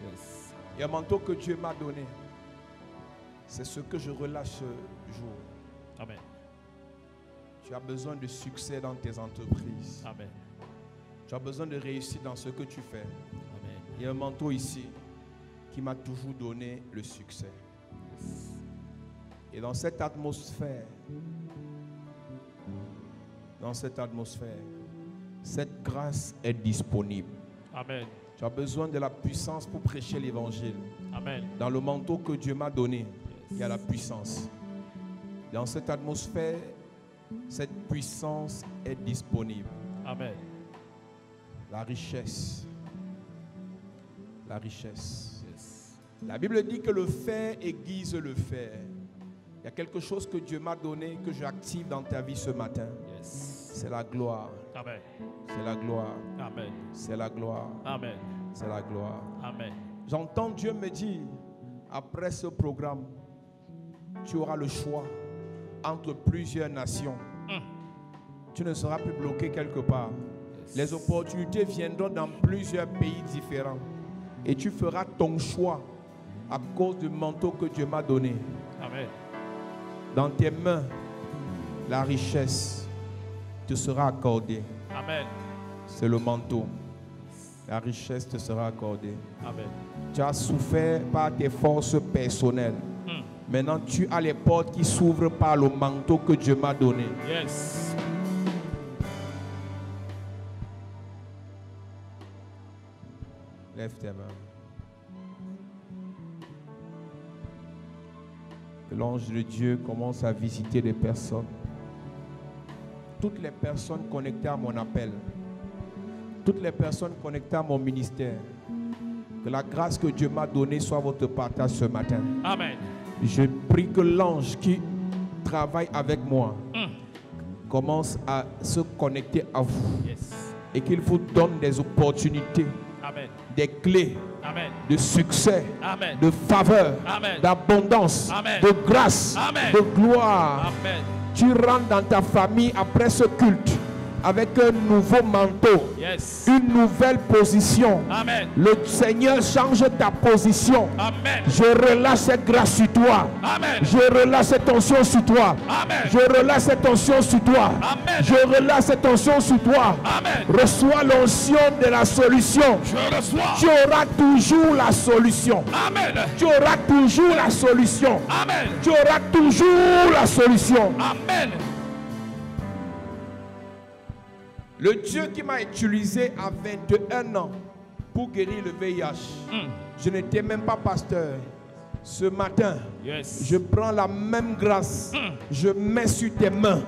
Yes. Il y a un manteau que Dieu m'a donné. C'est ce que je relâche ce jour. Amen. Tu as besoin de succès dans tes entreprises. Amen. Tu as besoin de réussite dans ce que tu fais. Amen. Il y a un manteau ici qui m'a toujours donné le succès. Yes. Et dans cette atmosphère, cette grâce est disponible. Amen. Tu as besoin de la puissance pour prêcher l'évangile. Amen. Dans le manteau que Dieu m'a donné, il y a la puissance. Dans cette atmosphère, cette puissance est disponible. Amen. La richesse. La richesse. Yes. La Bible dit que le fer aiguise le fer. Il y a quelque chose que Dieu m'a donné, que j'active dans ta vie ce matin. Yes. C'est la gloire. Amen. C'est la gloire. Amen. C'est la gloire. Amen. C'est la gloire. Amen. J'entends Dieu me dire, après ce programme, tu auras le choix entre plusieurs nations. Tu ne seras plus bloqué quelque part. Yes. Les opportunités viendront dans plusieurs pays différents. Et tu feras ton choix à cause du manteau que Dieu m'a donné. Amen. Dans tes mains, la richesse te sera accordée. Amen. C'est le manteau. La richesse te sera accordée. Amen. Tu as souffert par tes forces personnelles. Maintenant, tu as les portes qui s'ouvrent par le manteau que Dieu m'a donné. Yes. Lève tes mains. Que l'ange de Dieu commence à visiter les personnes. Toutes les personnes connectées à mon appel. Toutes les personnes connectées à mon ministère. Que la grâce que Dieu m'a donnée soit votre partage ce matin. Amen. Je prie que l'ange qui travaille avec moi commence à se connecter à vous. Yes. Et qu'il vous donne des opportunités, Amen. des clés Amen. de succès, Amen. de faveur, Amen. d'abondance, Amen. de grâce, Amen. de gloire. Amen. tu rentres dans ta famille après ce culte avec un nouveau manteau, Yes. une nouvelle position. Amen. Le Seigneur change ta position. Amen. Je relâche cette grâce sur toi. Amen. Je relâche cette onction sur toi. Amen. Je relâche cette onction sur toi. Amen. Je relâche cette onction sur toi. Amen. Reçois l'onction de la solution. Je reçois. Tu auras toujours la solution. Amen. Tu auras toujours la solution. Amen. Tu auras toujours la solution. Amen. Le Dieu qui m'a utilisé à 21 ans pour guérir le VIH, je n'étais même pas pasteur. Ce matin, Yes. je prends la même grâce, je mets sur tes mains.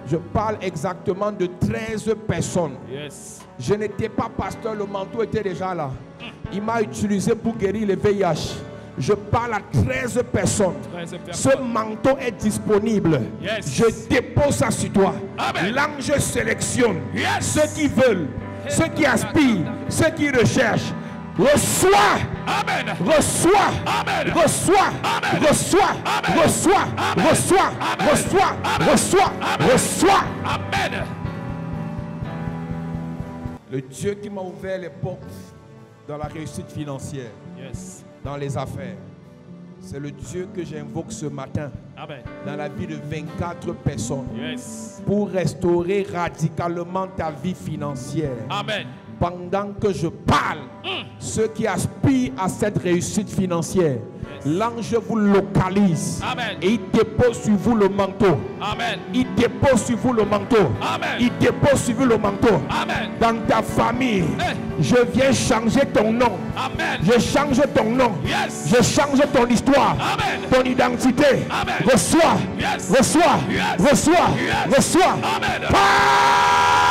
Je parle exactement de 13 personnes. Yes. Je n'étais pas pasteur, le manteau était déjà là. Il m'a utilisé pour guérir le VIH. Je parle à 13 personnes. 13 Ce personnes. manteau est disponible. Yes. Je dépose ça sur toi. Amen. L'ange sélectionne Yes. ceux qui veulent, ceux qui aspirent, ceux qui recherchent. Reçois, Amen. reçois, Amen. reçois, Amen. reçois, Amen. reçois, Amen. reçois, Amen. reçois, Amen. reçois, Amen. reçois. Amen. Le Dieu qui m'a ouvert les portes dans la réussite financière, Yes. dans les affaires, c'est le Dieu que j'invoque ce matin Amen. dans la vie de 24 personnes Yes. pour restaurer radicalement ta vie financière. Amen. Pendant que je parle, ceux qui aspirent à cette réussite financière, l'ange vous localise. Amen. Et il dépose sur vous le manteau. Amen. Il dépose sur vous le manteau. Amen. Il dépose sur vous le manteau. Amen. Dans ta famille, Hey. je viens changer ton nom. Amen. Je change ton nom. Yes. Je change ton histoire. Amen. Ton identité. Amen. Reçois. Yes. Reçois. Yes. Reçois. Yes. Reçois. Amen. Pas